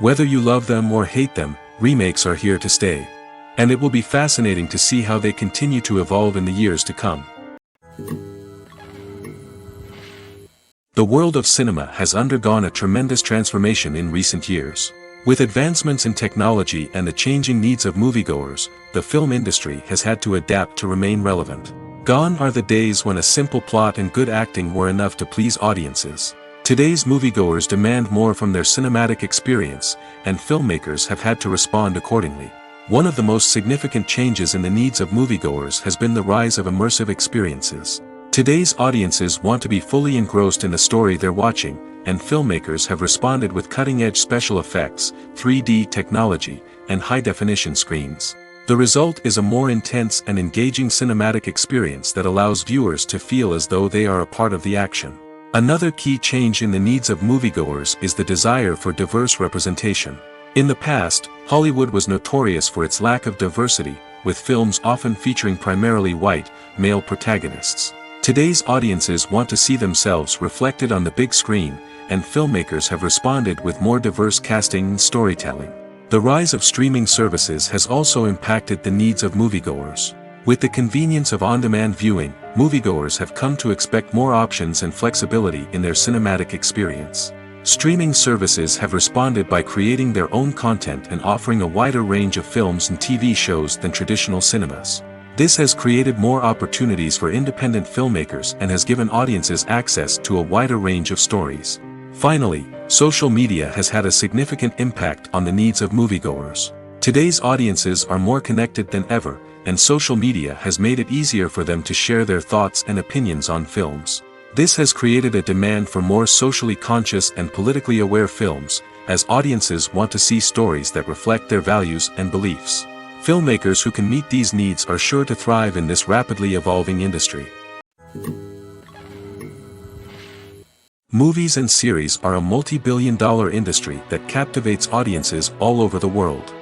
Speaker 1: Whether you love them or hate them, remakes are here to stay. And it will be fascinating to see how they continue to evolve in the years to come. The world of cinema has undergone a tremendous transformation in recent years. With advancements in technology and the changing needs of moviegoers, the film industry has had to adapt to remain relevant. Gone are the days when a simple plot and good acting were enough to please audiences. Today's moviegoers demand more from their cinematic experience, and filmmakers have had to respond accordingly. One of the most significant changes in the needs of moviegoers has been the rise of immersive experiences. Today's audiences want to be fully engrossed in the story they're watching, and filmmakers have responded with cutting-edge special effects, 3D technology, and high-definition screens. The result is a more intense and engaging cinematic experience that allows viewers to feel as though they are a part of the action. Another key change in the needs of moviegoers is the desire for diverse representation. In the past, Hollywood was notorious for its lack of diversity, with films often featuring primarily white, male protagonists. Today's audiences want to see themselves reflected on the big screen, and filmmakers have responded with more diverse casting and storytelling. The rise of streaming services has also impacted the needs of moviegoers. With the convenience of on-demand viewing, moviegoers have come to expect more options and flexibility in their cinematic experience. Streaming services have responded by creating their own content and offering a wider range of films and TV shows than traditional cinemas. This has created more opportunities for independent filmmakers and has given audiences access to a wider range of stories. Finally, social media has had a significant impact on the needs of moviegoers. Today's audiences are more connected than ever, and social media has made it easier for them to share their thoughts and opinions on films. This has created a demand for more socially conscious and politically aware films, as audiences want to see stories that reflect their values and beliefs. Filmmakers who can meet these needs are sure to thrive in this rapidly evolving industry. Movies and series are a multi-billion-dollar industry that captivates audiences all over the world.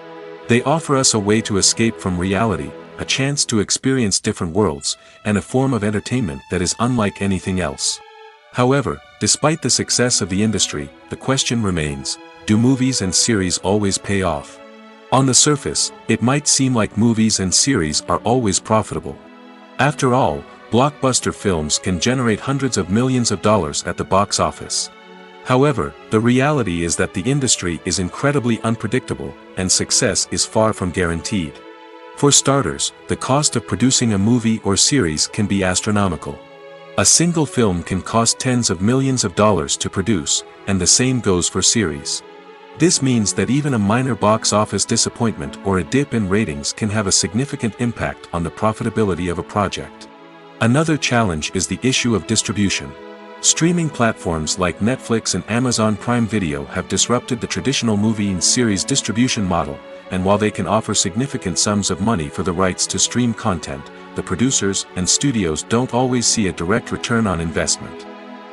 Speaker 1: They offer us a way to escape from reality, a chance to experience different worlds, and a form of entertainment that is unlike anything else. However, despite the success of the industry, the question remains, do movies and series always pay off? On the surface, it might seem like movies and series are always profitable. After all, blockbuster films can generate hundreds of millions of dollars at the box office. However, the reality is that the industry is incredibly unpredictable, and success is far from guaranteed. For starters, the cost of producing a movie or series can be astronomical. A single film can cost tens of millions of dollars to produce, and the same goes for series. This means that even a minor box office disappointment or a dip in ratings can have a significant impact on the profitability of a project. Another challenge is the issue of distribution. Streaming platforms like Netflix and Amazon Prime Video have disrupted the traditional movie and series distribution model, and while they can offer significant sums of money for the rights to stream content, the producers and studios don't always see a direct return on investment.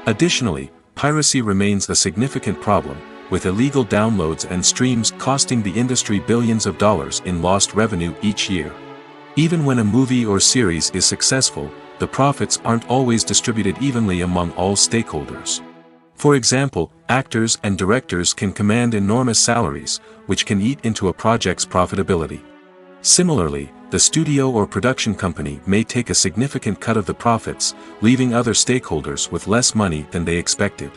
Speaker 1: Additionally, piracy remains a significant problem, with illegal downloads and streams costing the industry billions of dollars in lost revenue each year. Even when a movie or series is successful, the profits aren't always distributed evenly among all stakeholders. For example, actors and directors can command enormous salaries, which can eat into a project's profitability. Similarly, the studio or production company may take a significant cut of the profits, leaving other stakeholders with less money than they expected.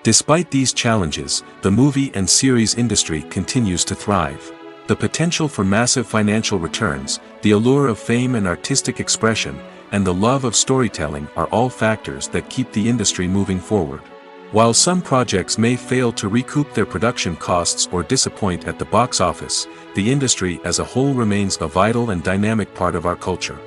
Speaker 1: Despite these challenges, the movie and series industry continues to thrive. The potential for massive financial returns, the allure of fame and artistic expression, and the love of storytelling are all factors that keep the industry moving forward. While some projects may fail to recoup their production costs or disappoint at the box office, the industry as a whole remains a vital and dynamic part of our culture.